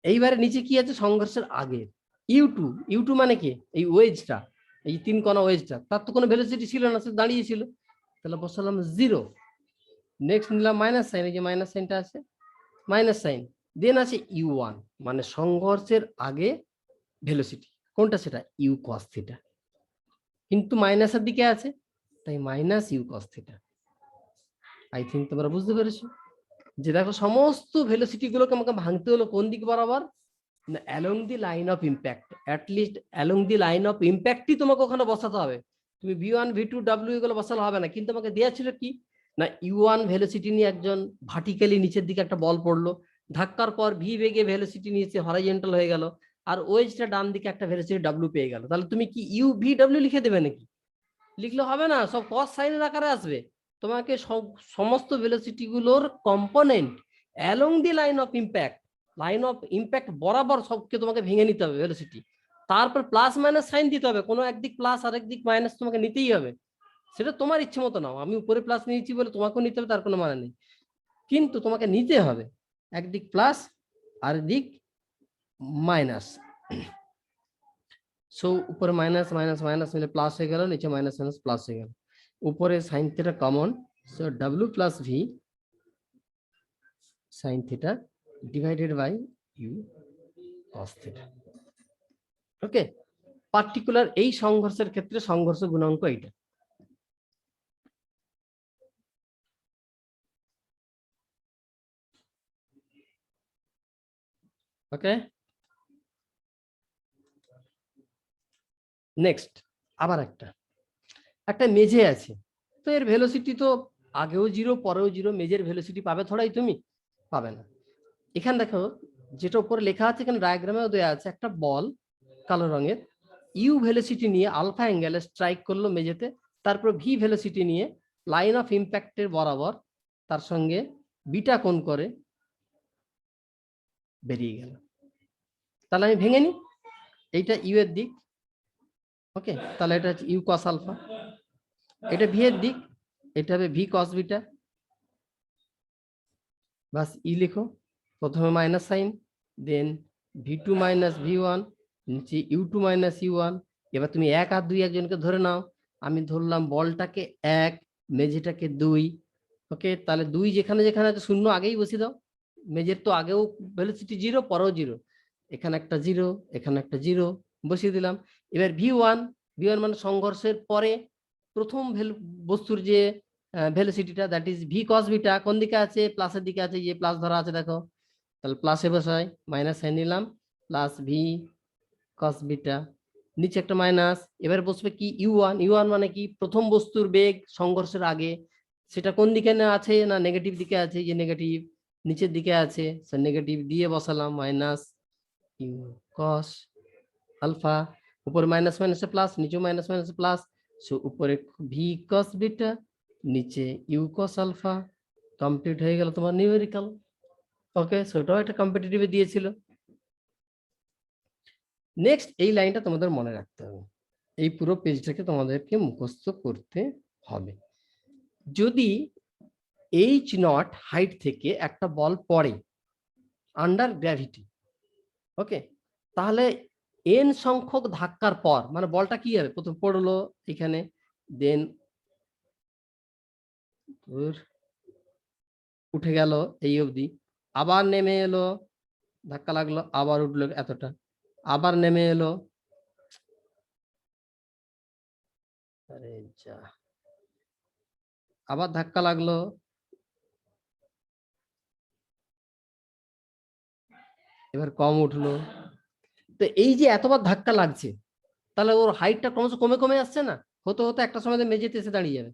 এইবারে নিচে কি আছে, সংঘর্ষের আগে ইউ2, ইউ2 মানে কি এই ওয়েজটা, এই 3 কণা ওয়েজটা, তার তো কোনো ভেলোসিটি ছিল না, সে দাঁড়িয়ে ছিল, তাহলে বসালাম 0। নেক্সট নিলাম মাইনাস সাইন, এই যে মাইনাস সাইনটা আছে মাইনাস সাইন, দেন আছে U1 মানে সংঘর্ষের আগে ভেলোসিটি কোনটা, সেটা ইউ কস থিটা, কিন্তু মাইনাসের দিকে আছে তাই minus u cos theta. I think তোমরা বুঝতে পেরেছো যে দেখো সমস্ত ভেলোসিটি গুলোকে আমাকে ভাঙতে হলো কোন দিক বরাবর, না along the line of impact, at least along the line of ইম্প্যাক্টই তোমাকে ওখানে বসাতে হবে। তুমি V1 V2 W এগুলো বসালে হবে না, কিন্তু আমাকে দেওয়া ছিল কি না U1 ভেলোসিটি নিয়ে একজন ভার্টিক্যালি নিচের দিকে একটা বল পড়লো, ধাক্কার পর ভি বেগে ভেলোসিটি নিয়েছে হরাইজন্টাল হয়ে গেল, আর ওয়েজটা ডান দিকে একটা ভেলোসিটি ডাব্লিউ পেয়ে গেল, তাহলে তুমি কি ইউ ভি ডাব্লিউ লিখে দেবে নাকি? লিখলে হবে না, সব কস সাইনের আকারে আসবে। তোমাকে সমস্ত ভেলোসিটি গুলোর component along the line of impact, line of impact বরাবর সবকে তোমাকে ভেঙে নিতে হবে ভেলোসিটি, তারপর প্লাস মাইনাস সাইন দিতে হবে, কোনো একদিক প্লাস আর একদিক মাইনাস তোমাকে নিতেই হবে, সেটা তোমার ইচ্ছে মতো নাও। আমি উপরে প্লাস নিয়েছি বলে তোমাকেও নিতে হবে তার কোনো মানে নেই, কিন্তু তোমাকে নিতে হবে একদিক প্লাস আর দিক মাইনাস। সো উপরে মাইনাস মাইনাস মাইনাস মিলে প্লাস হয়ে গেল, নিচে মাইনাস মাইনাস প্লাস হয়ে গেল, উপরে sine theta common, so W plus v sine theta divided by u cos theta. Okay, particular এই সংঘর্ষের ক্ষেত্রে সংঘর্ষ গুণাঙ্ক এইটা। ওকে, নেক্সট আবার একটা মেঝে আছে, তো এর ভেলোসিটি তো আগেও জিরো পরেও জিরো, মেজের ভেলোসিটি পাবে থোড়াই তুমি, পাবে না। এখানে দেখো যেটা উপরে লেখা আছে, এখানে ডায়াগ্রামেও দেওয়া আছে, একটা বল কালো রঙের ইউ ভেলোসিটি নিয়ে আলফা অ্যাঙ্গেলে স্ট্রাইক করলো মেঝেতে, তারপর ভি ভেলোসিটি নিয়ে লাইন অফ ইম্প্যাক্টের বরাবর তার সঙ্গে বিটা কোণ করে বেরিয়ে গেল। তাহলে আমি ভেঙে নিই, এইটা ইউ এর দিক, ওকে, তাহলে এটা হচ্ছে ইউ কস আলফা, এটা ভি এর দিক, এটা হবে ভি কস বিটা, বাস ই লিখো, প্রথমে minus sine, then V two minus V one, নিচে U two minus U one. এবার তুমি 1 আর 2 একজনকে ধরে নাও, আমি ধরলাম বলটাকে 1, মেঝেটাকে 2, ওকে, তাহলে 2 যেখানে যেখানে আছে শূন্য আগেই বসিয়ে দাও, মেঝের তো আগেও ভেলোসিটি জিরো পরেও জিরো, এখানে একটা জিরো, এখানে একটা জিরো বসিয়ে দিলাম। এবার ভি ওয়ান মানে সংঘর্ষের পরে প্রথম বস্তুর যে ভেলোসিটিটা, that is V cos beta, কোন দিকে আছে, প্লাসের দিকে আছে, যে প্লাস ধরা আছে দেখো, তাহলে প্লাসে বসাই, মাইনাস সাইন নিলাম, প্লাস ভি কস বিটা, নিচে একটা মাইনাস, এবার বসবে কি ইউ ওয়ান মানে কি, প্রথম বস্তুর বেগ সংঘর্ষের আগে, সেটা কোন দিকে না আছে, না নেগেটিভ দিকে আছে, যে নেগেটিভ নিচের দিকে আছে, নেগেটিভ দিয়ে বসালাম, মাইনাস ইউ কস আলফা, উপরে মাইনাস মাইনাসে প্লাস, নিচে মাইনাস মাইনাসে প্লাস, সো উপরে ভি কস বিটা, নিচে ইউ কস আলফা, কমপ্লিট হয়ে গেল তোমার নিউমেরিক্যাল। ওকে, সেটাও একটা কম্পিটিটিভে দিয়েছিল। নেক্সট এই লাইনটা তোমাদের মনে রাখতে হবে, এই পুরো পেজটাকে তোমাদেরকে মুখস্থ করতে হবে। যদি এইচ নট হাইট থেকে একটা বল পড়ে আন্ডার গ্র্যাভিটি, ওকে, তাহলে এন সংখ্যক ধাক্কার পর, মানে বলটা কি হবে, প্রথম পড়লো এখানে, দেন উঠে গেল এই অবধি, আবার নেমে এলো, ধাক্কা লাগলো, আবার উঠলো এতটা, আবার নেমে এলো, আরে যা, আবার ধাক্কা লাগলো, এবার কম উঠলো। তো এই যে এতবার ধাক্কা লাগছে, তাহলে ওর হাইটটা ক্রমশ কমে কমে আসছে না, হতে হতে একটা সময় মেঝেতে এসে দাঁড়িয়ে যাবে।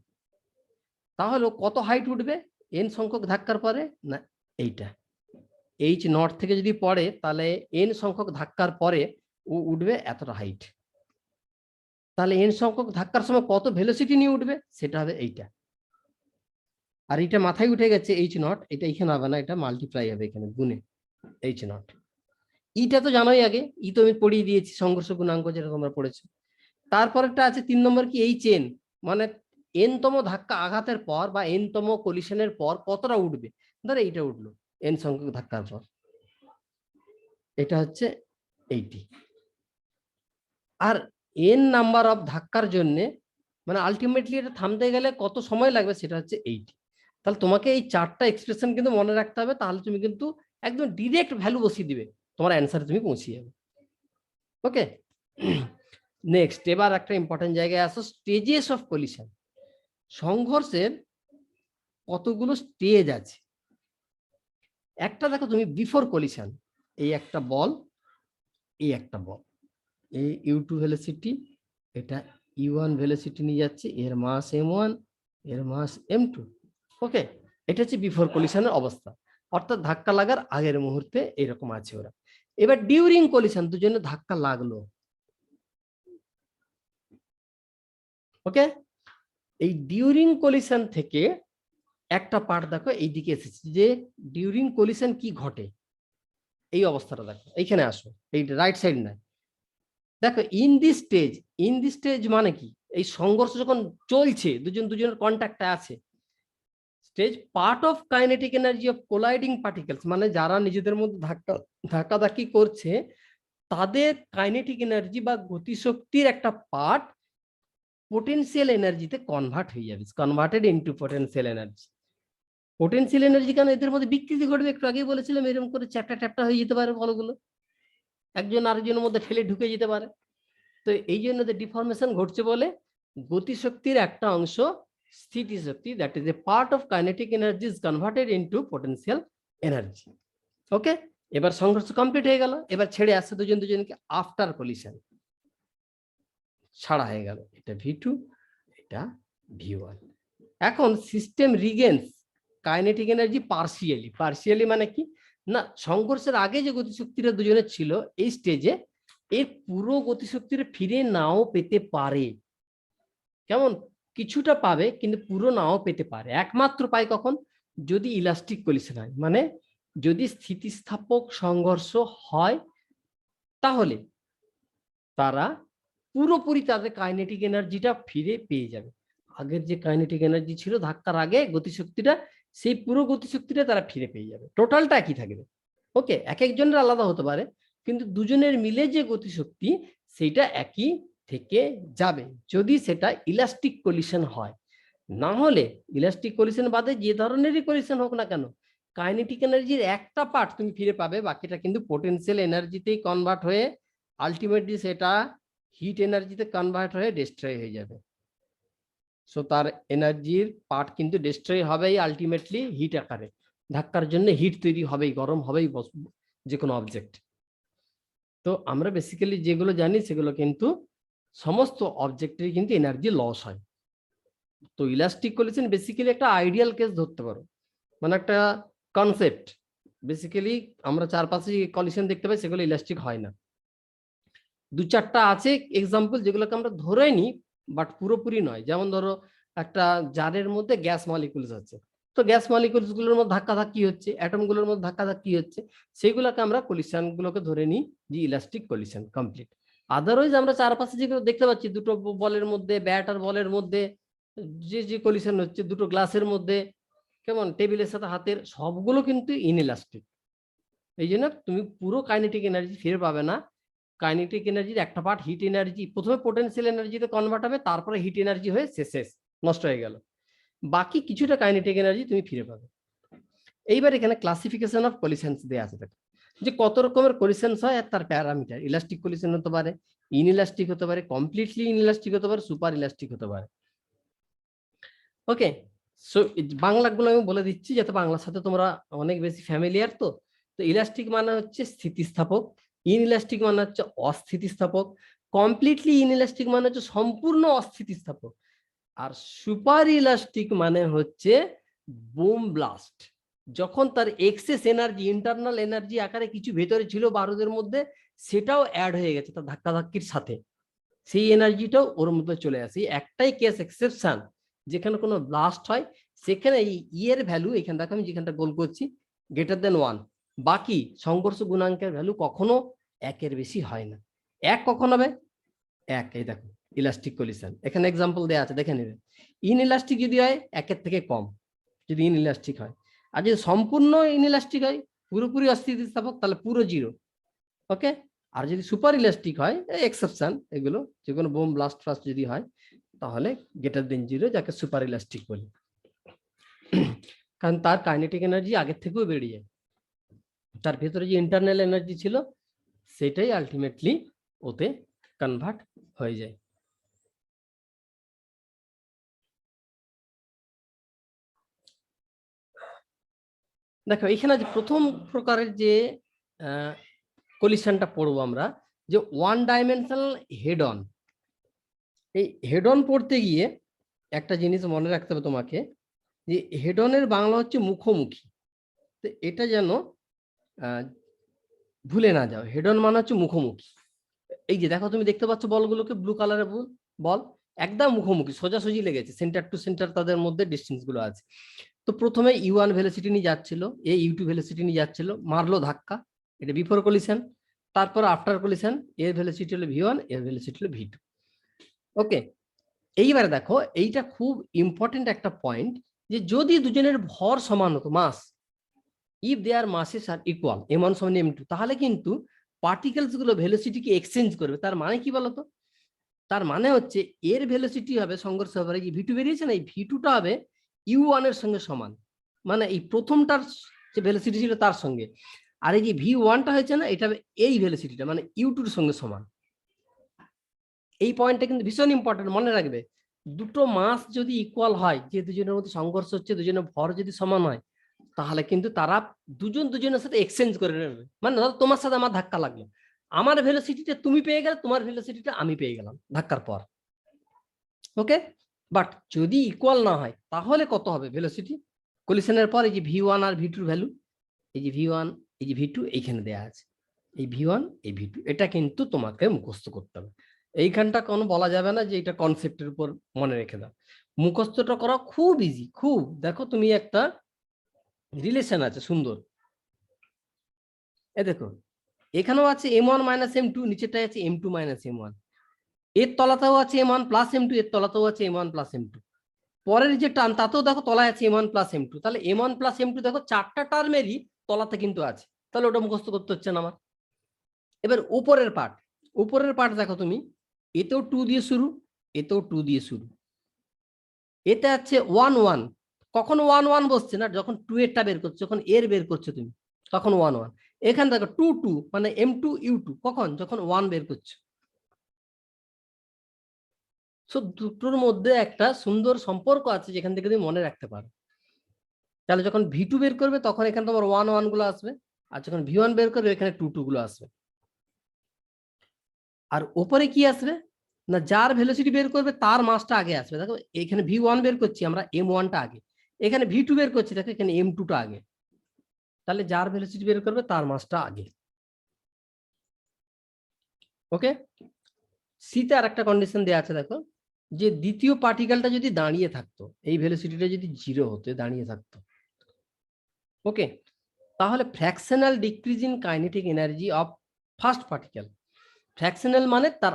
তাহলে কত হাইট উঠবে এন সংখ্যক ধাক্কার পরে, না এইটা এইচ নট থেকে যদি পড়ে, তাহলে এন সংখ্যক ধাক্কার পরে ও উঠবে এতটা হাইট। তাহলে এন সংখ্যক ধাক্কার সময় কত ভেলোসিটি নিয়ে উঠবে, সেটা হবে এইটা। আর এটা মাথায় উঠে গেছে এইচ নট, এটা এখানে হবে না, এটা মাল্টিপ্লাই হবে এখানে গুণে এইচ নট। ইটা তো জানোই আগে, ই তো আমি পড়িয়ে দিয়েছি, সংঘর্ষ গুণাঙ্ক যেটা তোমরা পড়েছো। তারপরেরটা আছে 3 নম্বর কি, এই চেন, মানে এন তম ধাক্কা আঘাতের পর বা এন তম কলিশনের পর কতটা উঠবে, ধরো এইটা উঠলো এন সংখ্যক ধাক্কার পর, এটা হচ্ছে 80। আর এন নাম্বার অফ ধাক্কার জন্য, মানে আলটিমেটলি এটা থামতে গেলে কত সময় লাগবে, সেটা হচ্ছে 80। তাহলে তোমাকে এই 4টা এক্সপ্রেশন কিন্তু মনে রাখতে হবে, তাহলে তুমি কিন্তু একদম ডিরেক্ট ভ্যালু বসিয়ে দিবে, তোমার অ্যান্সারে তুমি পৌঁছে যাবে। ওকে, নেক্সট এবার একটা ইম্পর্টেন্ট জায়গায় আসো, স্টেজেস অফ কলিশন। সংঘর্ষের কতগুলো স্টেজ আছে। একটা দেখো তুমি বিফোর কলিশন, এই একটা বল, এই একটা বল, এই ইউ টু ভেলোসিটি, এটা ইউ ওয়ান ভেলোসিটি নিয়ে যাচ্ছে, এর মাস m1, এর মাস m2, ওকে, এটা হচ্ছে বিফোর কলিশনের অবস্থা, অর্থাৎ ধাক্কা লাগার আগের মুহূর্তে এরকম আছে ওরা। এবার ডিউরিং কলিশন, দুজনে ধাক্কা লাগলো, ওকে, এই ডিউরিং কলিশন থেকে একটা পার্ট দেখো এইদিকে এসেছে, যে ডিউরিং কলিশন কি ঘটে, এই অবস্থাটা দেখো, এইখানে আসো, এই রাইট সাইড না, দেখো ইন দিস স্টেজ মানে কি, এই সংঘর্ষ যখন চলছে, দুজনের কন্ট্যাক্টে আছে, stage part of kinetic energy of colliding particles, মানে যারা নিজেদের মধ্যে ধাক্কাধাক্কি করছে, তাদের কাইনেটিক এনার্জি বা গতিশক্তির একটা পার্ট পোটেনশিয়াল এনার্জিতে কনভার্ট হয়ে যাবে, converted into potential energy. Potential energy কারণ এদের মধ্যে বিকৃতি ঘটবে, একটু আগেই বলেছিলাম, এরকম করে চ্যাপ্টা হয়ে যেতে পারে বলগুলো, একজন আরেকজনের মধ্যে ঠেলে ঢুকে যেতে পারে। তো এই জন্য ডিফরমেশন ঘটছে বলে গতিশক্তির একটা অংশ স্থিতিশক্তি, that is a part of kinetic energy is converted into potential energy. Okay, এবার সংঘর্ষ কমপ্লিট হয়ে গেল, এবার ছেড়ে আসছে দুজন দুজনকে আফটার কলিশন, ছাড়া হয়ে গেল, এটা V2, এটা V1। এখন system regains kinetic energy partially. Partially মানে কি না, সংঘর্ষের আগে যে গতিশক্তিটা দুজনের ছিল এই স্টেজে, এর পুরো গতিশক্তিটা ফিরে নাও পেতে পারে। কেমন, কিছুটা পাবে কিন্তু পুরো নাও পেতে পারে। একমাত্র পায় কখন, যদি ইলাস্টিক কলিশন হয়, মানে যদি স্থিতিস্থাপক সংঘর্ষ হয়, তাহলে তারা পুরোপুরি তাদের কাইনেটিক এনার্জিটা ফিরে পেয়ে যাবে। আগের যে কাইনেটিক এনার্জি ছিল ধাক্কার আগে গতিশক্তিটা, সেই পুরো গতিশক্তিটা তারা ফিরে পেয়ে যাবে, টোটালটা একই থাকবে। ওকে, এক একজনের আলাদা হতে পারে, কিন্তু দুজনের মিলে যে গতিশক্তি সেইটা একই থেকে যাবে, যদি সেটা ইলাস্টিক কলিশন হয়। না হলে ইলাস্টিক কলিশন বাদে যে ধরনেরই কলিশন হোক না কেন, কাইনেটিক এনার্জির একটা পার্ট তুমি ফিরে পাবে, বাকিটা কিন্তু পোটেনশিয়াল এনার্জিতেই কনভার্ট হয়ে আলটিমেটলি সেটা হিট এনার্জিতে কনভার্ট হয়ে ডিস্ট্রয় হয়ে যাবে। সো তার এনার্জির পার্ট কিন্তু ডিস্ট্রয় হবেই আলটিমেটলি হিট আকারে, ধাক্কার জন্য হিট তৈরি হবেই, গরম হবেই যে কোনো অবজেক্ট। তো আমরা বেসিক্যালি যেগুলো জানি সেগুলো কিন্তু সমস্ত অবজেক্টেরই কিন্তু এনার্জি লস হয়। তো ইলাস্টিক কলিশন বেসিক্যালি একটা আইডিয়াল কেস ধরতে পারো, মানে একটা কনসেপ্ট। বেসিক্যালি আমরা চারপাশে কলিশন দেখতে পাই সেগুলো ইলাস্টিক হয় না। দু চারটা আছে এক্সাম্পল যেগুলোকে আমরা ধরে নিই, বাট পুরোপুরি নয়। যেমন ধরো একটা জারের মধ্যে গ্যাস মলিকুলস আছে, তো গ্যাস মলিকুলস গুলোর মধ্যে ধাক্কাধাক্কি হচ্ছে, অ্যাটম গুলোর মধ্যে ধাক্কাধাক্কি হচ্ছে, সেইগুলোকে আমরা কলিশন গুলোকে ধরে নিই যে ইলাস্টিক কলিশন কমপ্লিট। আদারওয়াইজ আমরা চারপাশে যেগুলো দেখতে পাচ্ছি, দুটো বলের মধ্যে, ব্যাট আর বলের মধ্যে যে যে কলিশন হচ্ছে, দুটো গ্লাসের মধ্যে, কেমন, টেবিলের সাথে হাতের, সবগুলো কিন্তু ইনইলাস্টিক। এই জন্য তুমি পুরো কাইনেটিক এনার্জি ফিরে পাবে না। কাইনেটিক এনার্জির একটা পার্ট হিট এনার্জি, প্রথমে পোটেনশিয়াল এনার্জিতে কনভার্ট হবে, তারপরে হিট এনার্জি হয়ে শেষ নষ্ট হয়ে গেল, বাকি কিছুটা কাইনেটিক এনার্জি তুমি ফিরে পাবে। এইবার এখানে ক্লাসিফিকেশন অফ কলিশনস দেয়া আছে, দেখো যে কত রকমের কলিশনস হয় আর তার প্যারামিটার। ইলাস্টিক কলিশন হতে পারে, ইনইলাস্টিক হতে পারে, কমপ্লিটলি ইনইলাস্টিক হতে পারে, সুপার ইলাস্টিক হতে পারে। ওকে, সো বাংলাগুলো আমি বলে দিচ্ছি যাতে বাংলার সাথে তোমরা অনেক বেশি ফ্যামিলিয়ার। তো ইলাস্টিক মানে হচ্ছে স্থিতিস্থাপক, ইনইলাস্টিক মানে হচ্ছে অস্থিতিস্থাপক, কমপ্লিটলি ইনইলাস্টিক মানে হচ্ছে সম্পূর্ণ অস্থিতিস্থাপক, আর সুপার ইলাস্টিক মানে হচ্ছে বুম ব্লাস্ট। যখন তার এক্সেস এনার্জি, ইন্টারনাল এনার্জি আকারে কিছু ভেতরে ছিল বারুদের মধ্যে, সেটাও অ্যাড হয়ে গেছে তার ধাক্কাধাক্কির সাথে, সেই এনার্জিটাও ওর মধ্যে চলে আসে। একটাই কেস এক্সেপশন, যেখানে কোনো ব্লাস্ট হয় সেখানে এই এর ভ্যালু, এখানে দেখো আমি যেখানটা গোল করছি, গ্রেটার দেন 1, বাকি সংঘর্ষ গুণাঙ্কের ভ্যালু কখনো 1-এর বেশি হয় না। 1 কখন হবে? 1, এই দেখো ইলাস্টিক কলিশন, এখানে এক্সাম্পল দেওয়া আছে, দেখে নেবে। ইনইলাস্টিক যদি হয় 1-এর থেকে কম, যদি ইনইলাস্টিক হয়। আর যদি সম্পূর্ণ ইনইলাস্টিক হয়, পুরোপুরি অস্থিতিস্থাপক, তাহলে পুরো 0। ওকে, আর যদি সুপার ইলাস্টিক হয়, এক্সেপশন এগুলো, যে কোনো বোম ব্লাস্ট ফাস্ট যদি হয়, তাহলে গ্রেটার দেন 0, যাকে সুপার ইলাস্টিক বলি। কারণ তার কাইনেটিক এনার্জি আগের থেকেও বেড়ে যায়, তার ভেতরে যে ইন্টারনাল এনার্জি ছিল সেটাই আলটিমেটলি ওতে কনভার্ট হয়ে যায়। দেখো এখানে যে প্রথম প্রকারের যে কলিশনটা পড়বো আমরা, যে ওয়ান ডাইমেনশনাল হেড অন। এই হেড অন পড়তে গিয়ে একটা জিনিস মনে রাখতে হবে তোমাকে, যে হেড অনের বাংলা হচ্ছে মুখোমুখি। তো এটা যেন ভুলে না যাও, হেড অন মানে হচ্ছে মুখোমুখি। এই যে দেখো তুমি দেখতে পাচ্ছ বলগুলোকে, ব্লু কালারের বল একদম মুখোমুখি, সোজাসুজি লেগেছে, সেন্টার টু সেন্টার তাদের মধ্যে ডিস্টেন্স গুলো আছে। তো প্রথমে U1 ভেলোসিটি নিয়ে যাচ্ছিল, U2 ভেলোসিটি নিয়ে যাচ্ছিল, মারলো ধাক্কা, এটা বিফোর কলিশন। তারপর আফটার কলিশন এর ভেলোসিটি হলো V1, এর ভেলোসিটি হলো V2। ওকে, এইবারে দেখো এইটা খুব ইম্পর্টেন্ট একটা পয়েন্ট, যে যদি দুজনের ভর সমান হতো, মাস, if there মাসেস R equal, m1 সমান m2, তাহলে কিন্তু পার্টিকেলস গুলো ভেলোসিটিকে এক্সচেঞ্জ করবে। তার মানে কি বলতো? তার মানে হচ্ছে এর ভেলোসিটি হবে, সংঘর্ষ হবে, এই V2 বেরিয়েছে না, এই V2টা হবে U1 এর সঙ্গে সমান, মানে এই প্রথমটার যে ভেলোসিটি ছিল তার সঙ্গে। আর এই যে V1টা হয়েছে না, এটা হবে এই ভেলোসিটিটা, মানে U2 এর সঙ্গে সমান। এই পয়েন্টটা কিন্তু ভীষণ ইম্পর্টেন্ট, মনে রাখবে। দুটো মাস যদি ইকুয়াল হয়, যে দুজনের মধ্যে সংঘর্ষ হচ্ছে, দুজনের ভর যদি সমান হয়, তাহলে কিন্তু তারা দুজন দুজনের সাথে এক্সচেঞ্জ করে নেবে। মানে ধরো তোমার সাথে আমার ধাক্কা লাগলো, আমার ভেলোসিটিটা তুমি পেয়ে গেলে, তোমার ভেলোসিটিটা আমি পেয়ে গেলাম ধাক্কার পর। ওকে, বাট যদি ইকুয়াল না হয় তাহলে কত হবে ভেলোসিটি কলিশনের পর? এই যে v1 আর v2 ভ্যালু, এই যে v1 এই যে v2 এইখানে দেয়া আছে, এই v1 এই v2, এটা কিন্তু তোমাকে মুখস্থ করতে হবে। এইখানটা কোনো বলা যাবে না যে এটা কনসেপ্টের উপর মনে রেখে দাও। মুখস্থটা করা খুব ইজি, খুব। দেখো তুমি একটা রিলেশন আছে সুন্দর, এ দেখো এখানেও আছে m1 মাইনাস m2, নিচেটাই আছে m2 মাইনাস m1, এর তলাতেও আছে m1 প্লাস m2, এর তলাতেও আছে m1 প্লাস m2, পরের যে টার্ম তাতেও দেখো তলায় আছে m1 প্লাস m2, তাহলে m1 প্লাস m2 দেখো চারটা টার্মেরই তলাতে কিন্তু আছে, তাহলে ওটা মুখস্থ করতে হচ্ছে না আমার। এবার উপরের পার্ট দেখো তুমি, এতেও 2 দিয়ে শুরু, এতেও 2 দিয়ে শুরু, এতে আছে 1 1, কখন 1 1 বসছে না যখন 2 এরটা বের করছো, যখন এর বের করছো তুমি তখন 1 1। এখানে দেখো 2 2 মানে m2 u2 কখন, যখন 1 বের করছো। সো দুটোর মধ্যে একটা সুন্দর সম্পর্ক আছে যেখান থেকে তুমি মনে রাখতে পারো। তাহলে যখন v2 বের করবে তখন এখানে তোমার 1 1 গুলো আসবে, আর যখন v1 বের করবে এখানে 2 2 গুলো আসবে। আর উপরে কি আসবে না, যার ভেলোসিটি বের করবে তার মাসটা আগে আসবে। দেখো এখানে v1 বের করছি আমরা, m1টা আগে, এখানে v2 বের করছি দেখো এখানে m2টা আগে, তাহলে যার ভেলোসিটি বের করবে তার মাসটা আগে। ওকে, সিতে আর একটা কন্ডিশন দেওয়া আছে দেখো, যে দ্বিতীয় পার্টিকেলটা যদি দাঁড়িয়ে থাকতো, এই ভেলোসিটিটা যদি 0 হতে দাঁড়িয়ে থাকতো, ওকে, তাহলে fractional decrease in kinetic energy of first particle. Fractional মানে তার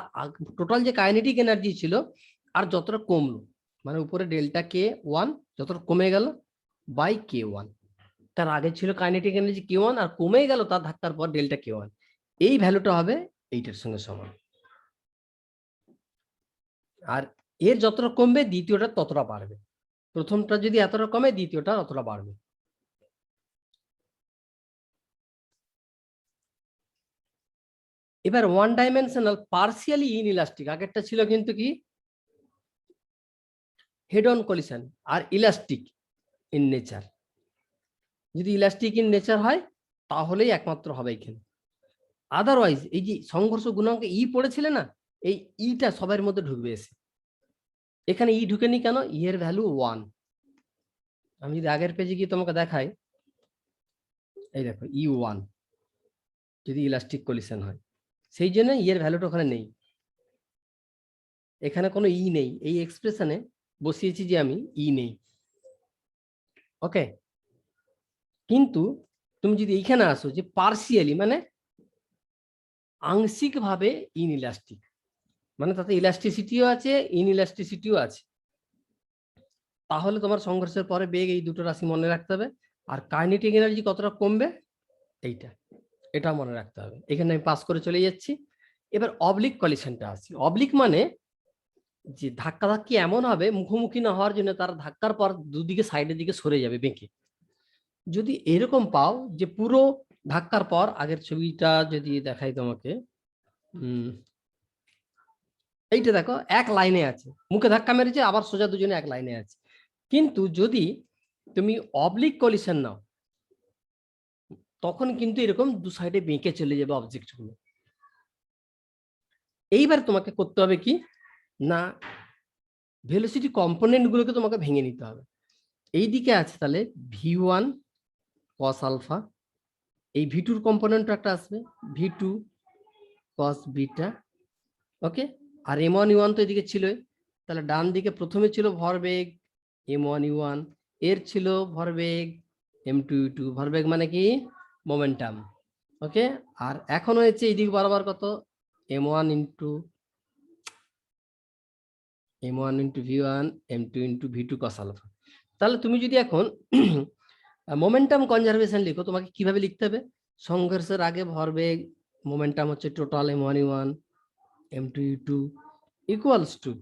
টোটাল যে কাইনেটিক এনার্জি ছিল আর যতটা কমলো, মানে উপরে ডেল্টা কে 1 যতটা কমে গেল বাই কে 1, তার আগে ছিল কাইনেটিক এনার্জি কে 1 আর কমে গেল তার ধাক্কার পর ডেল্টা কে 1, এই ভ্যালুটা হবে এইটার সঙ্গে সমান। আর এর যতটা কমবে দ্বিতীয়টা ততটা বাড়বে, প্রথমটা যদি এতটা কমে দ্বিতীয়টা ততটা বাড়বে। এবার ওয়ান ডাইমেনশনাল পার্সিয়ালি ইনইলাস্টিক, আগেরটা ছিল কিন্তু কি হেড অন কলিশন, আর ইলাস্টিক ইন নেচার। যদি ইলাস্টিক ইন নেচার হয় তাহলেই একমাত্র হবে এখানে, আদারওয়াইজ এই যে সংঘর্ষ গুণাঙ্ক ই পড়েছিল না, এই ইটা সবার মধ্যে ঢুকবে এসে, এখানে ই ঢুকেনি কেন, ই এর ভ্যালু 1। আমি যদি আগের পেজে গিয়ে তোমাকে দেখাই, এই দেখো E1 যদি ইলাস্টিক কলিশন হয়, সেই জন্য ই এর ভ্যালুটা ওখানে নেই, এখানে কোনো ই নেই, এই এক্সপ্রেশনে বসিয়েছি যে আমি ই নেই। ওকে, কিন্তু তুমি যদি এইখানে আসো যে পার্সিয়ালি মানে আংশিকভাবে ইনইলাস্টিক, মানে তাতে ইলাস্টিসিটিও আছে ইনইলাস্টিসিটিও আছে, তাহলে তোমার সংঘর্ষের পরে বেগ, এই দুটো রাশি মনে রাখতে হবে। আর কাইনেটিক এনার্জি কতটা কমবে এইটা, এটা মনে রাখতে হবে। এখানে আমি পাস করে চলে যাচ্ছি। এবার অবলিক কলিশনটা আসি। অবলিক মানে যে ধাক্কাধাক্কি এমন হবে মুখোমুখি না হওয়ার জন্য তার ধাক্কার পর দুদিকে সাইডের দিকে সরে যাবে বেঁকে। যদি এরকম পাও যে পুরো ধাক্কার পর, আগের ছবিটা যদি দেখাই তোমাকে, এইটা দেখো এক লাইনে আছে, মুখে ধাক্কা মেরেছে আবার সোজা দুজনে এক লাইনে আছে। কিন্তু যদি তুমি অবলিক কলিশন নাও তখন কিন্তু এরকম দু সাইডে বেঁকে চলে যাবে অবজেক্ট গুলো। এইবার তোমাকে করতে হবে কি না, ভেলোসিটি কম্পোনেন্ট গুলোকে তোমাকে ভেঙে নিতে হবে। এই দিকে আছে তাহলে v1 cos আলফা, এই v2 কম্পোনেন্ট একটা আসবে v2 cos বিটা। ওকে, আর m1 u1 তো এদিকে ছিলই, তাহলে ডান দিকে প্রথমে ছিল ভরবেগ m1 u1, এর ছিল ভরবেগ m2 u2, ভরবেগ মানে কি মোমেন্টাম। ওকে, আর এখন হয়েছে এই দিক বরাবর কত m1 into v1 m2 into v2 cos alpha. তাহলে তুমি যদি এখন মোমেন্টাম কনজারভেশন লিখো, তোমাকে কিভাবে লিখতে হবে, সংঘর্ষের আগে ভরবেগ মোমেন্টাম হচ্ছে total m1 u1 m2 u2 equals to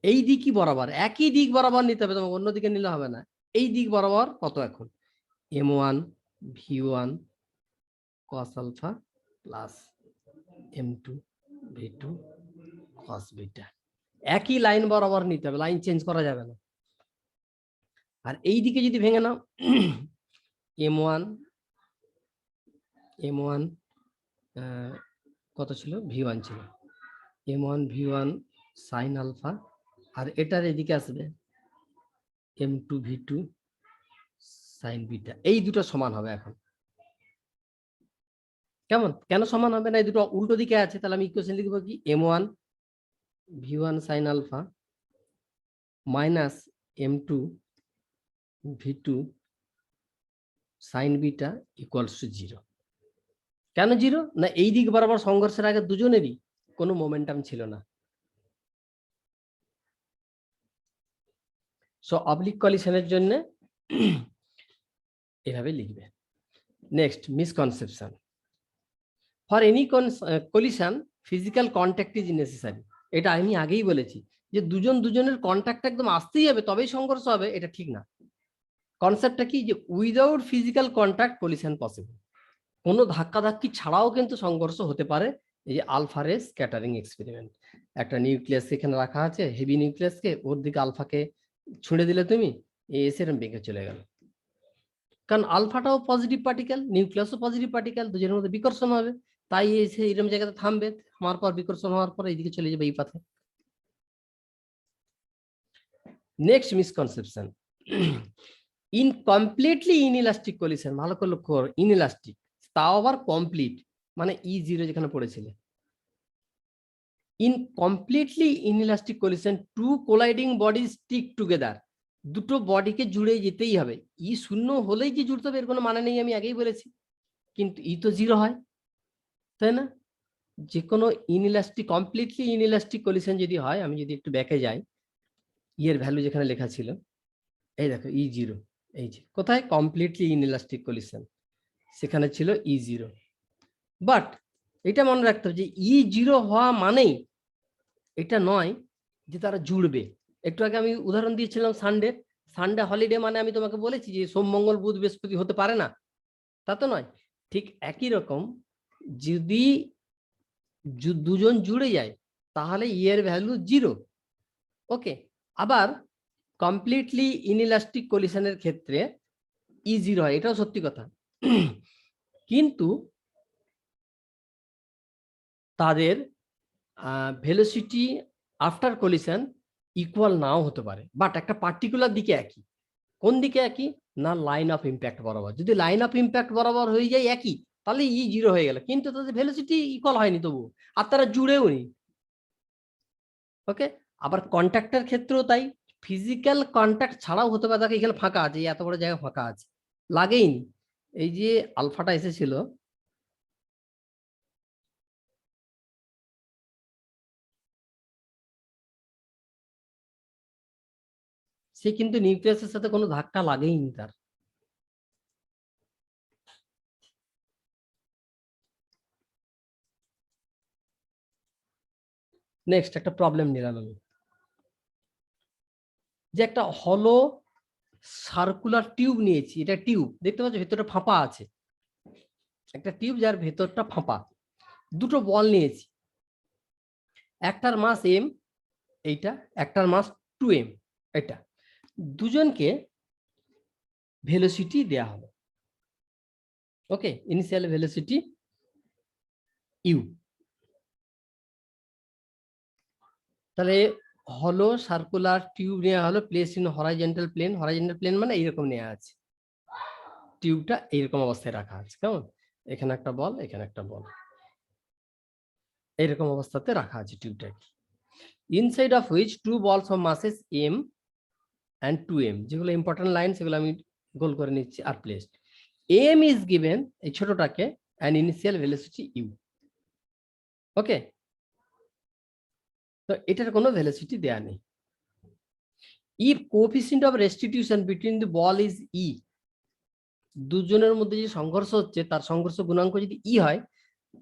এই দিকই বরাবর, একই দিক বরাবর নিতে হবে তোমাকে, অন্যদিকে নিলে হবে না। এই দিক বরাবর কত এখন m1 v1 cos alpha plus m2 v2 cos beta, একই লাইন বরাবর নিতে হবে, লাইন চেঞ্জ করা যাবে না। আর এই দিকে যদি ভেঙে নাও M1 কত ছিল, V1 ছিল, M1 V1 সাইন আলফা, আর এটার এদিকে আসবে M2 V2 সাইন বিটা, এই দুটো সমান হবে এখন। কেমন, কেন সমান হবে না, এই দুটো উল্টো দিকে আছে, তাহলে আমি ইকুয়েশন লিখবো কি, M1 V1 sine alpha minus M2 V2 sine beta equals to 0। কেন 0? না এই দিক বরাবর সংঘর্ষের আগে দুজনেরই কোনো মোমেন্টাম ছিল না। সো অবলিক কলিশনের জন্য এভাবে লিখবে। Next, misconception. For any collision physical contact is necessary. এটা আমি আগেই বলেছি যে দুজনের কন্ট্যাক্ট একদম আসতেই হবে তবেই সংঘর্ষ হবে, এটা ঠিক না। কনসেপ্টটা কি, যে without physical contact collision possible. কোনো ধাক্কাধাক্কি ছাড়াও কিন্তু সংঘর্ষ হতে পারে। এই যে আলফা রে স্ক্যাটারিং এক্সপেরিমেন্ট, একটা নিউক্লিয়াস এখানে রাখা আছে, হেভি নিউক্লিয়াসকে, ওর দিকে আলফাকে ছুঁড়ে দিলে তুমি, এসে এরম বেঁকে চলে গেল। কারণ আলফাটাও পজিটিভ পার্টিকেল, নিউক্লিয়াসও পজিটিভ পার্টিকেল, দুজনের মধ্যে বিকর্ষণ হবে, তাই এসে এরকম জায়গাতে থামবে, থামার পর বিকর্ষণ হওয়ার পর এইদিকে চলে যাবে এই পাথে। Next misconception, incompletely inelastic collision. ভালো করে লক্ষ্য করো, ইনইলাস্টিক, তাও আবার কমপ্লিট, মানে E0 যেখানে পড়েছিলে। Incompletely inelastic collision, two colliding body stick together. দুটো বডিকে জুড়ে যেতেই হবে। শূন্য হলেই যে জুড়তে হবে এর কোনো মানে নেই, আমি আগেই বলেছি। কিন্তু তো 0 হয়, তাই না? যে কোনো ইনইলাস্টিক, কমপ্লিটলি ইনইলাস্টিক কলিশন যদি হয়, আমি যদি একটু ব্যাকে যাই, এর ভ্যালু যেখানে লেখা ছিল, এই দেখো E0, এই যে কোথায়, কমপ্লিটলি ইনইলাস্টিক কলিশন, সেখানে ছিল E0। বাট এটা মনে রাখতে হবে যে E0 হওয়া মানেই এটা নয় যে তারা জুড়বে। একটু আগে আমি উদাহরণ দিয়েছিলাম সানডে হলিডে, মানে আমি তোমাকে বলেছি যে সোম মঙ্গল বুধ বৃহস্পতি হতে পারে না, তা তো নয়। ঠিক একই রকম যদি দুজন জুড়ে যায় তাহলে এর ভ্যালু 0। ওকে, আবার কমপ্লিটলি ইনইলাস্টিক কলিশনের ক্ষেত্রে E0 হয়, এটাও সত্যি কথা। কিন্তু তাদের ভেলোসিটি আফটার কলিশন ইকুয়াল নাও হতে পারে, বাট একটা পার্টিকুলার দিকে একই। কোন দিকে একই? না লাইন অফ ইম্প্যাক্ট বরাবর। যদি লাইন অফ ইম্প্যাক্ট বরাবর হয়ে যায় একই, তাহলে E0 হয়ে গেল, কিন্তু তাদের ভেলোসিটি ইকুয়াল হয়নি তবু, আর তারা জুড়েও নি। ওকে, আবার কন্ট্যাক্টের ক্ষেত্রেও তাই, ফিজিক্যাল কন্ট্যাক্ট ছাড়াও হতে পারে। দেখো এখানে ফাঁকা আছে, এত বড় জায়গা ফাঁকা আছে, লাগেইনি। এই যে আলফাটা এসেছিল, সে কিন্তু নিউক্লিয়াসের সাথে কোনো ধাক্কা লাগেইনি তার। নেক্সট একটা প্রবলেম নিলাম আমি, যে একটা হলো সার্কুলার টিউব নিয়েছি। এটা টিউব, দেখতে পাচ্ছ ভেতরটা ফাঁপা আছে, একটা টিউব যার ভেতরটা ফাঁপা। দুটো বল নিয়েছি, একটার মাস m, এইটা, একটার মাস 2m, এটা। দুজনকে ভেলোসিটি দেয়া হলো। Okay, initial velocity u। তাহলে হলো সার্কুলার টিউব নেওয়া হলো, place in horizontal plane. Horizontal plane মানে এইরকম নেওয়া আছে, টিউবটা এইরকম অবস্থায় রাখা আছে। কেমন, এখানে একটা বল, এখানে একটা বল, এইরকম অবস্থাতে রাখা আছে টিউবটাকে। ইনসাইড অফ হুইচ টু বলস অফ মাসেস m and 2m, যেগুলো ইম্পর্টেন্ট লাইন সেগুলো আমি গোল করে নিচ্ছি, আর প্লেসড। m ইজ গিভেন, এই ছোটটাকে, অ্যান্ড ইনিশিয়াল ভেলোসিটি u। ওকে, তো এটার কোনো ভেলোসিটি দেয়া নেই। If coefficient of restitution between the ball is e, দুজনের মধ্যে যে সংঘর্ষ হচ্ছে তার সংঘর্ষ গুণাঙ্ক যদি e হয়,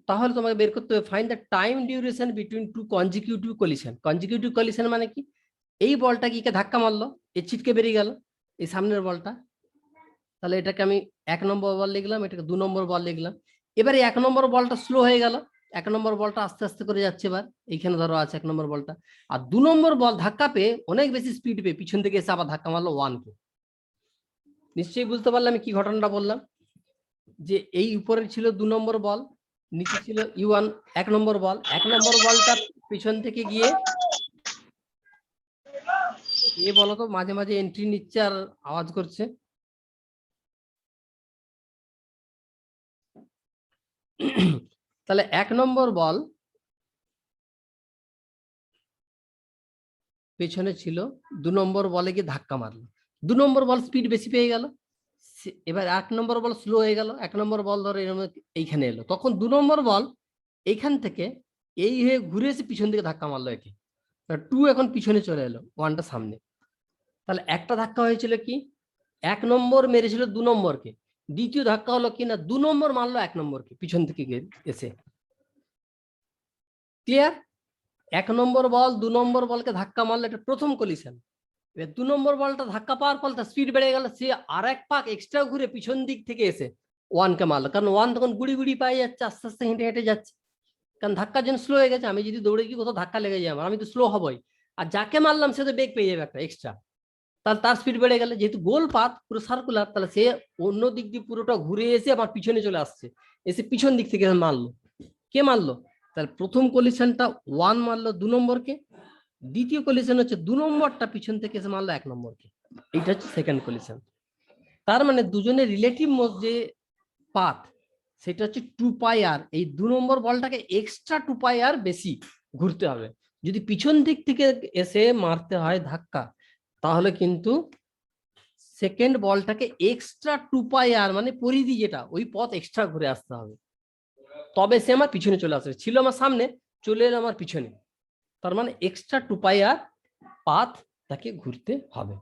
তাহলে তোমাকে বের করতে হবে find the time duration between two consecutive collision. Consecutive collision মানে কি, এই বলটা কি ধাক্কা মারলো, এ ছিটকে বেরিয়ে গেল এই সামনের বলটা, তাহলে এটাকে আমি 1 নম্বর বল লিখলাম, এটাকে 2 নম্বর বল লিখলাম। এবারে 1 নম্বর বলটা স্লো হয়ে গেল, 1 নম্বর বলটা আস্তে আস্তে করে যাচ্ছে, এবার এইখানে ধরো আছে 1 নম্বর বলটা, আর 2 নম্বর বল ধাক্কা পেয়ে অনেক বেশি স্পিড পেয়ে পিছন থেকে এসে আবার ধাক্কা মারলো 1 কে। নিশ্চয়ই বুঝতে পারলাম আমি কি ঘটনাটা বললাম, যে এই উপরে ছিল 2 নম্বর বল, নিচে ছিল U1 1 নম্বর বল, 1 নম্বর বলটা পিছন থেকে গিয়ে এ বলতো মাঝে মাঝে এন্ট্রি নিচ্ছে আর আওয়াজ করছে। তাহলে 1 নম্বর বল পেছনে ছিল, 2 নম্বর বলে গিয়ে ধাক্কা মারলো, 2 নম্বর বল স্পিড বেশি পেয়ে গেল, এবার 1 নম্বর বল স্লো হয়ে গেল, 1 নম্বর বল ধরো এইখানে এলো, তখন 2 নম্বর বল এইখান থেকে এই হয়ে ঘুরে এসে পিছন দিকে ধাক্কা মারলো একে, 2 এখন পিছনে চলে এলো, 1টা সামনে। তাহলে একটা ধাক্কা হয়েছিল কি, 1 নম্বর মেরেছিল 2 নম্বরকে, দ্বিতীয় ধাক্কা হলো কি না 2 নম্বর মারলো 1 নম্বরকে পিছন থেকে এসে। ক্লিয়ার? 1 নম্বর বল 2 নম্বর বলকে ধাক্কা মারলো, এটা প্রথম কলিশন। এবার 2 নম্বর বলটা ধাক্কা পাওয়ার ফলে তার স্পিড বেড়ে গেল, সে আর এক পাক এক্সট্রা ঘুরে পিছন দিক থেকে এসে 1কে মারলো, কারণ 1 তখন গুড়ি গুড়ি পায়ে যাচ্ছে, আস্তে আস্তে হেঁটে হেঁটে যাচ্ছে, কারণ ধাক্কার জন্য স্লো হয়ে গেছে। আমি যদি দৌড়ে গিয়ে কোথাও ধাক্কা লেগে যায় আমার, আমি তো স্লো হবই, আর যাকে মারলাম সে তো বেগ পেয়ে যাবে একটা এক্সট্রা, তাহলে তার স্পিড বেড়ে গেলে, যেহেতু গোল পাথ পুরো সার্কুলার, তাহলে সে অন্য দিক দিয়ে পুরোটা ঘুরে এসে আমার পিছনে চলে আসছে, এসে পিছন দিক থেকে মারলো। কে মারলো? তাহলে প্রথম কলিশনটা 1 মারলো 2 নম্বরকে, দ্বিতীয় কলিশন হচ্ছে 2 নম্বরটা পিছন থেকে এসে মারলো 1 নম্বরকে, এইটা হচ্ছে সেকেন্ড কলিশন। তার মানে দুজনের রিলেটিভ যে পাথ সেটা হচ্ছে 2πr, এই 2 নম্বর বলটাকে এক্সট্রা 2πr বেশি ঘুরতে হবে। যদি পিছন দিক থেকে এসে মারতে হয় ধাক্কা, তাহলে কিন্তু সেকেন্ড বলটাকে এক্সট্রা 2πr মানে পরিধি যেটা, ওই পথ এক্সট্রা ঘুরে আসতে হবে, তবে সে আমার পিছনে চলে আসবে। ছিল আমার সামনে, চলে এলো আমার পিছনে, তার মানে এক্সট্রা 2πr পাথ তাকে ঘুরতে হবে।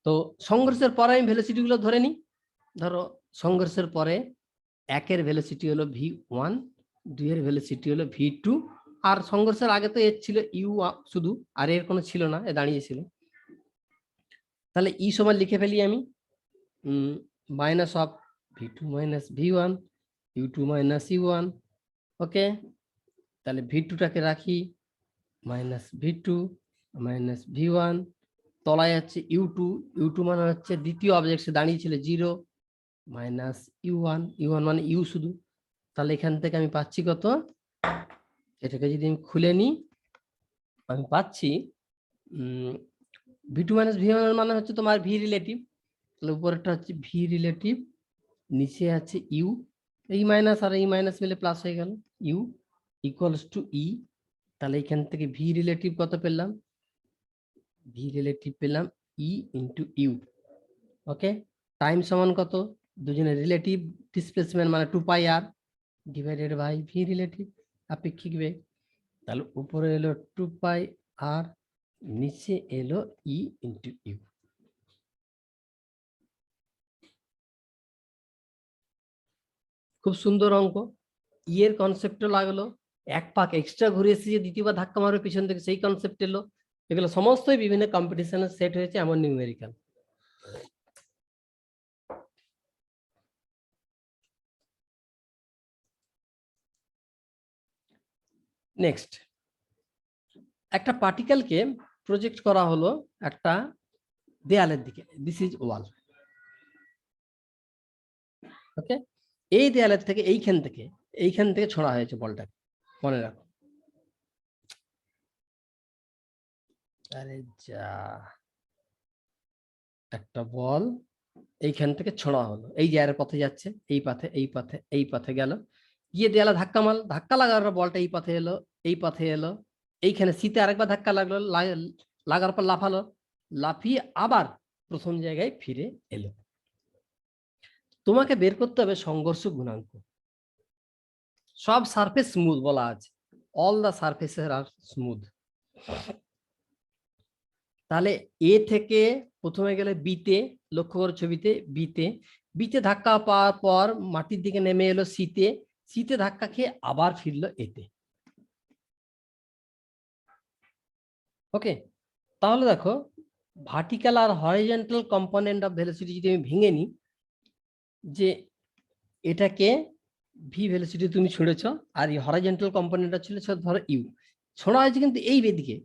তো সংঘর্ষের পরে আমি ভেলোসিটি গুলো ধরে নিই। ধরো সংঘর্ষের পরে 1 এর ভেলোসিটি হলো v1, 2 এর ভেলোসিটি হলো v2, আর সংঘর্ষের আগে তো এর ছিল u শুধু, আর এর কোনো ছিল না, এ দাঁড়িয়েছিল। তাহলে ই সমান লিখে ফেলি আমি minus of v2 minus v1 u2 minus u1। ওকে, তাহলে v2টাকে রাখি মাইনাস v2 মাইনাস v1, তলায় যাচ্ছে u2 মানে হচ্ছে দ্বিতীয় অবজেক্ট, সে দাঁড়িয়েছিল 0, মাইনাস u1 মানে u শুধু। তাহলে এখান থেকে আমি পাচ্ছি কত, এটাকে যদি আমি খুলে নিই আমি পাচ্ছি v2 মাইনাস v1 মানে হচ্ছে তোমার v রিলেটিভ, তাহলে উপরেরটা হচ্ছে v রিলেটিভ, নিচে আছে u, এই মাইনাস আর এই মাইনাস মিলে প্লাস হয়ে গেল, u ইকুয়ালস টু e। তাহলে এখান থেকে v রিলেটিভ কত পেলাম, v রিলেটিভ পেলাম e into u. Okay, time সমান কত, দুজনের রিলেটিভ ডিসপ্লেসমেন্ট মানে 2πr divided by v relative আপেক্ষিক বেগ। তাহলে উপরে এলো 2πr, নিচে এলো e ইন্টু ইউ। খুব সুন্দর অঙ্ক। ই এর কনসেপ্ট লাগলো, এক পাক এক্সট্রা ঘুরে এসে দ্বিতীয়বার ধাক্কা মারবে পিছন থেকে, সেই কনসেপ্ট এলো। এগুলো সমস্তই বিভিন্ন কম্পিটিশনের সেট হয়েছে এমন নিউমেরিক্যাল। নেক্সট, একটা পার্টিকেলকে প্রজেক্ট করা হলো একটা দেয়ালের দিকে, দিস ইজ ওয়াল। ওকে, এই দেয়ালের থেকে এইখান থেকে ছোড়া হয়েছে বলটা, মনে রাখো। আরে যা, একটা বল এইখান থেকে ছোড়া হলো, এই যে পথে যাচ্ছে, এই পথে গেল, গিয়ে দেয়ালে ধাক্কা লাগার বলটা এই পথে এলো, এইখানে শীতে আরেকবার ধাক্কা লাগলো, লাগার পর লাফালো, লাফিয়ে আবার প্রথম জায়গায় ফিরে এলো। তোমাকে বের করতে হবে সংঘর্ষ গুণাঙ্ক। সব সারফেস স্মুথ বলা আছে, all the surfaces are smooth. তাহলে এ থেকে প্রথমে গেলে বিতে, লক্ষ্য করো ছবিতে, বিতে ধাক্কা পাওয়ার পর মাটির দিকে নেমে এলো সিতে ধাক্কা খেয়ে আবার ফিরলো এতে। ওকে, তাহলে দেখো ভার্টিক্যাল আর হরিজন্টাল কম্পোনেন্ট অফ ভেলোসিটি যদি আমি ভেঙে নিই, যে এটাকে ভি ভেলোসিটি তুমি ছুঁড়েছ, আর এই হরিজন্টাল কম্পোনেন্টটা ছিল ধরো ইউ, ছোঁড়া হয়েছে কিন্তু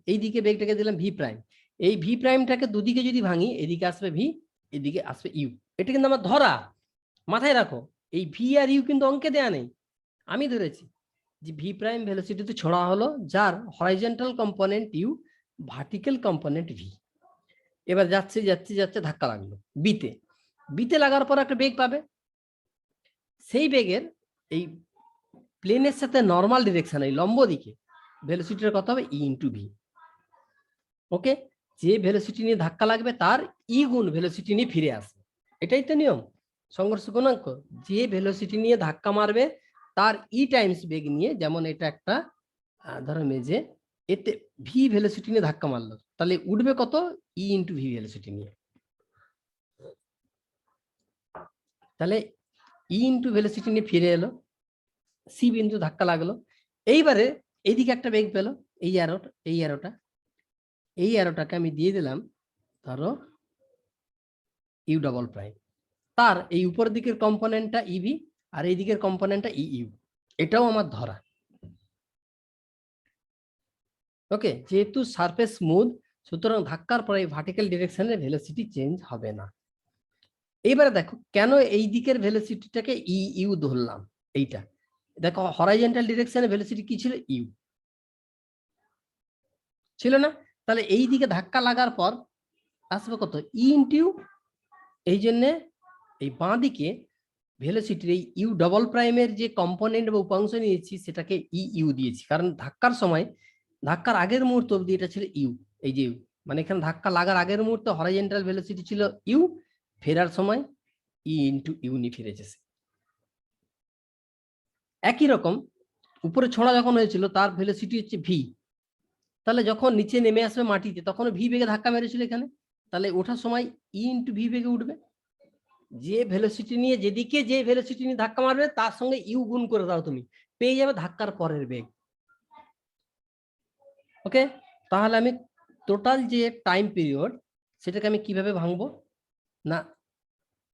এইদিকে বেগটাকে দিলাম ভি প্রাইম, এই ভি প্রাইমটাকে দুদিকে যদি ভাঙি, এদিকে আসবে ভি এদিকে আসবে ইউ। এটা কিন্তু আমার ধরা, মাথায় রাখো। এই ভি আর ইউ কিন্তু অঙ্কে দেয়া নেই, আমি ধরেছি যে ভি প্রাইম ভেলোসিটিতে ছোড়া হলো, যার horizontal component u, vertical component v. এবার যাচ্ছে যাচ্ছে যাচ্ছে, ধাক্কা লাগলো বিতে। বিতে লাগার পর একটা বেগ পাবে, সেই বেগের এই প্লেনের সাথে নর্মাল ডিরেকশন, এই লম্ব দিকে ভেলোসিটির কত হবে, ই ইন্টু ভি। ওকে, যে ভেলোসিটি নিয়ে ধাক্কা লাগবে তার ই গুণ ভেলোসিটি নিয়ে ফিরে আসবে, এটাই তো নিয়ম সংঘর্ষ গুণাঙ্ক। যে ভেলোসিটি নিয়ে ধাক্কা মারবে তার ই টাইমস বেগ নিয়ে, যেমন এটা একটা ধরো মেজে, এতে ভি ভেলোসিটি নিয়ে ধাক্কা মারলো, তাহলে উঠবে কত, ই ইন্টু ভি ভেলোসিটি নিয়ে। তাহলে ই ইন্টু ভেলোসিটি নিয়ে ফিরে এলো, সি বিন্দু ধাক্কা লাগলো। এইবারে এইদিকে একটা বেগ পেলো, এই অ্যারোটা, এই অ্যারোটা, এই অ্যারোটাকে আমি দিয়ে দিলাম ধরো ইউ ডবল প্রাইম। তার এই উপরের দিকের কম্পোনেন্টটা ইভি আর এই দিকের কম্পোনেন্টটা ই ইউ, এটাও আমার ধরা। ওকে, যেহেতু সারফেস স্মুথ, সুতরাং ধাক্কার পরে ভার্টিক্যাল ডিরেকশনে ভেলোসিটি চেঞ্জ হবে না। এইবারে দেখো কেন এই দিকের ভেলোসিটিটাকে ই ইউ ধরলাম। এইটা দেখো, হরাইজন্টাল ডিরেকশনে ভেলোসিটি কি ছিল, ইউ ছিল না? তাহলে এই দিকে ধাক্কা লাগার পর আসবে কত, ই ইন্টু ইউ। এই জন্যে এই বাঁ দিকে ভেলোসিটির এই ইউ ডবল প্রাইমের যে কম্পোনেন্ট বা উপাংশ নিয়েছি সেটাকে ই ইউ দিয়েছি, কারণ ধাক্কার সময়, ধাক্কার আগের মুহূর্ত অবধি এটা ছিল ইউ। এই যে ইউ মানে এখানে ধাক্কা লাগার আগের মুহূর্তে হরাইজন্টাল ভেলোসিটি ছিল ইউ, ফেরার সময় ই ইন্টু ইউ নিয়ে ফিরেছে। একই রকম উপরে ছোঁড়া যখন হয়েছিল তার ভেলোসিটি হচ্ছে ভি, তাহলে যখন নিচে নেমে আসবে মাটিতে তখন ভি বেগে ধাক্কা মেরেছিল এখানে, তাহলে ওঠার সময় ই ইন্টু ভি বেগে উঠবে। যে ভেলোসিটি নিয়ে যেদিকে যে ভেলোসিটি নিয়ে ধাক্কা মারবে তার সঙ্গে ইউ গুণ করে দাও, তুমি পেয়ে যাবে ধাক্কার পরের বেগ। ওকে, তাহলে আমি টোটাল যে টাইম পিরিয়ড সেটাকে আমি কিভাবে ভাঙবো না,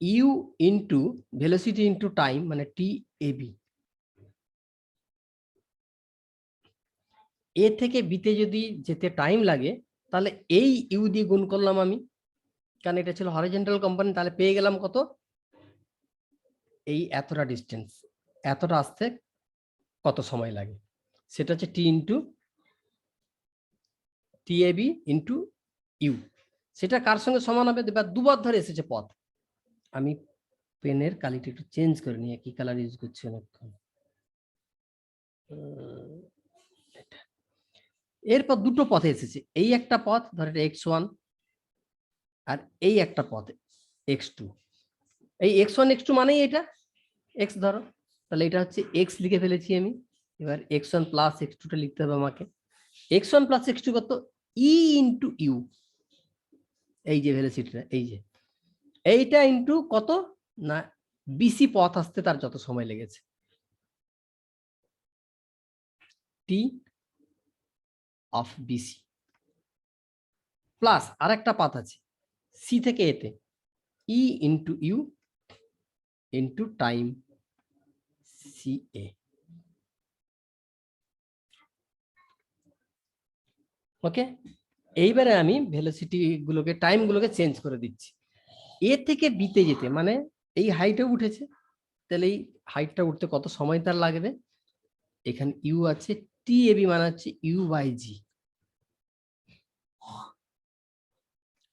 u into velocity into time মানে টি এ বি। এ থেকে বিতে যদি যেতে টাইম লাগে তাহলে এই ইউ দিয়ে গুণ করলাম আমি, কারণ এটা ছিল হরিজন্টাল কম্পোনেন্ট, তাহলে পেয়ে গেলাম কত, এই এতটা ডিস্টেন্স, এতটা আসতে কত সময় লাগে, সেটা হচ্ছে T into T A B into U. সেটা কার সঙ্গে সমান হবে, দুবার ধরে এসেছে পথ। আমি পেনের কালিটা একটু চেঞ্জ করে নিয়ে কি কালার ইউজ করছি অনেকক্ষণ। এরপর দুটো পথে এসেছে, এই একটা পথ ধর এটা x1 আর এই একটা পথ x2। এই x1 x2 মানেই এটা x ধরো, তাহলে এটা হচ্ছে x লিখে ফেলেছি আমি। এবার x1 প্লাস x2 টা লিখতে হবে আমাকে। x1 প্লাস x2 কত, ই ইন্টু ইউ, এই যে ভেলোসিটিটা, এই যে এইটা ইন্টু কত না বিসি পথ আসতে তার যত সময় লেগেছে, টি অফ বিসি, প্লাস আরেকটা পাথ আছে সি থেকে এতে, E into U into time C A. Okay, এইবারে আমি ভেলোসিটি গুলোকে, টাইম গুলোকে চেঞ্জ করে দিচ্ছি। এ থেকে বিতে যেতে মানে এই হাইটে উঠেছে, তাহলে এই হাইটটা উঠতে কত সময় তার লাগবে, এখানে ইউ আছে, টি এ বি মানে হচ্ছে U by G,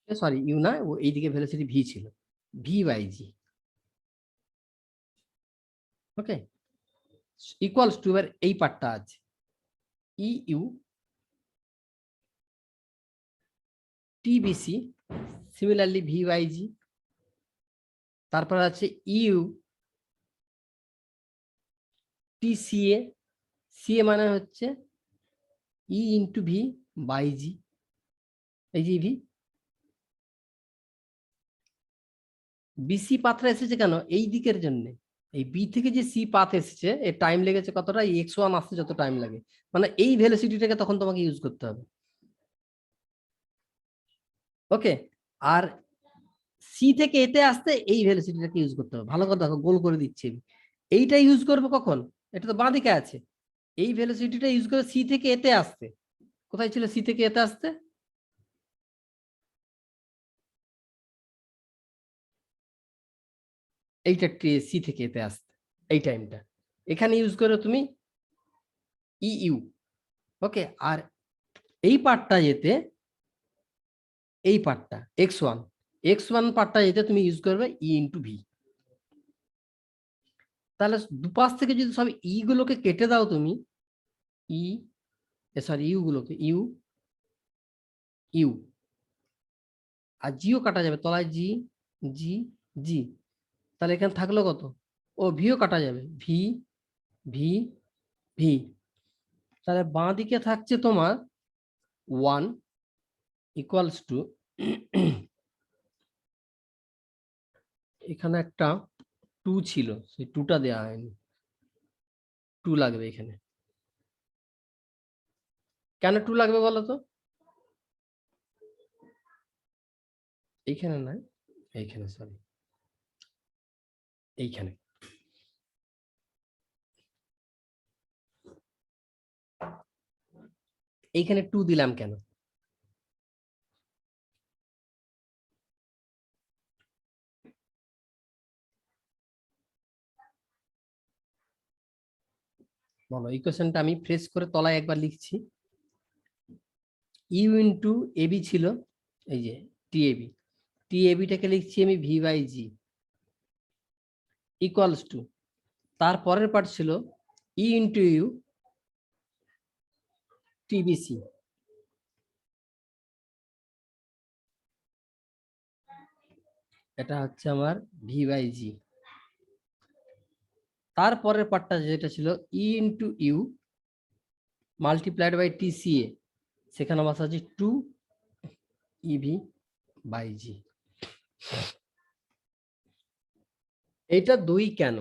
sorry U না, ও এইদিকে ভেলোসিটি ভি ছিল, V by G. Okay, equals to, এবার এই পার্টটা আছে E U T BC, similarly V by G, তারপর আছে U T C A, C A মানে হচ্ছে E into V by G, এই যে ভি। বিসি পাথরা এসেছে কেন, এই দিকের জন্য, এই বি থেকে যে সি পাথ এসেছে এর টাইম লেগেছে কতটা, x1 আসতে যত টাইম লাগে, মানে এই ভেলোসিটিটাকে তখন তোমাকে ইউজ করতে হবে। ওকে, আর সি থেকে এতে আসতে এই ভেলোসিটিটাকে ইউজ করতে হবে। ভালো করে দেখো, গোল করে দিচ্ছি, এইটা ইউজ করবো কখন, এটা তো বাঁ দিকে আছে, এই ভেলোসিটিটা ইউজ করে সি থেকে এতে আসতে। কোথায় ছিল সি থেকে এতে আসতে, এইটা সি থেকে এতে আসতে, এই টাইমটা এখানে ইউজ করে তুমি ইউ। ওকে, আর এই পার্টটা যেতে, এই পার্টটা x1 পার্টটা যেতে তুমি ইউজ করবে ই ইন্টু ভি। তাহলে দুপাশ থেকে যদি সব ই গুলোকে কেটে দাও তুমি, ই সরি ইউ গুলোকে, ইউ ইউ আর জিও কাটা যাবে, তলায় জি জি জি, তাহলে এখানে থাকলো কত, ও ভিও কাটা যাবে, ভি ভি ভি। তাহলে বাঁ দিকে থাকছে তোমার 1 ইকুয়ালস টু, এখানে একটা 2 ছিল, সেই 2টা দেওয়া হয়নি, 2 লাগবে এখানে। কেন 2 লাগবে বলো তো? এইখানে নয়, এইখানে, সরি এইখানে। এইখানে 2 দিলাম কেন? বলো, ইকুয়েশনটা আমি ফ্রেশ করে তলায় একবার লিখছি। ইউ ইন্টু এবি ছিল, এই যে টিএবি, টিএবিটাকে লিখছি আমি v by g equals to, তারপরের পার্ট ছিল ই ইন্টু ইউ টিবিসি, এটা হচ্ছে আমার ভি বাই জি। তারপরের পার্টটা যেটা ছিল ই into U multiplied by TCA, সেখানে আমার আছে 2 ইভি বাই জি। এটা 2 কেন?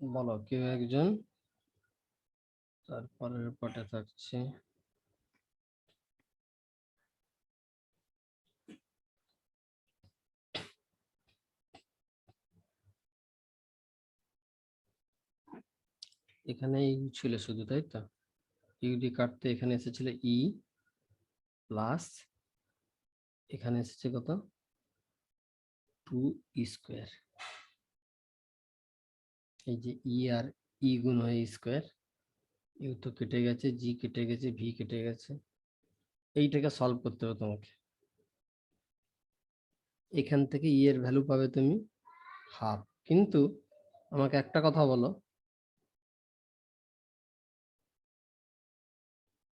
বলো কেউ একজন। তারপরের পার্টে থাকছে এখানে ইউ ছিল শুধু, তাই তো? ইউডি কাটতে এখানে এসেছিল ই প্লাস, এখানে এসেছে কত, 2 ই স্কোয়ার। এই যে ই আর ই গুণ হয়ে স্কোয়ার, ইউ তো কেটে গেছে, জি কেটে গেছে, ভি কেটে গেছে। এইটাকে সলভ করতে হবে তোমাকে। এখান থেকে ই এর ভ্যালু পাবে তুমি হাফ। কিন্তু আমাকে একটা কথা বলো,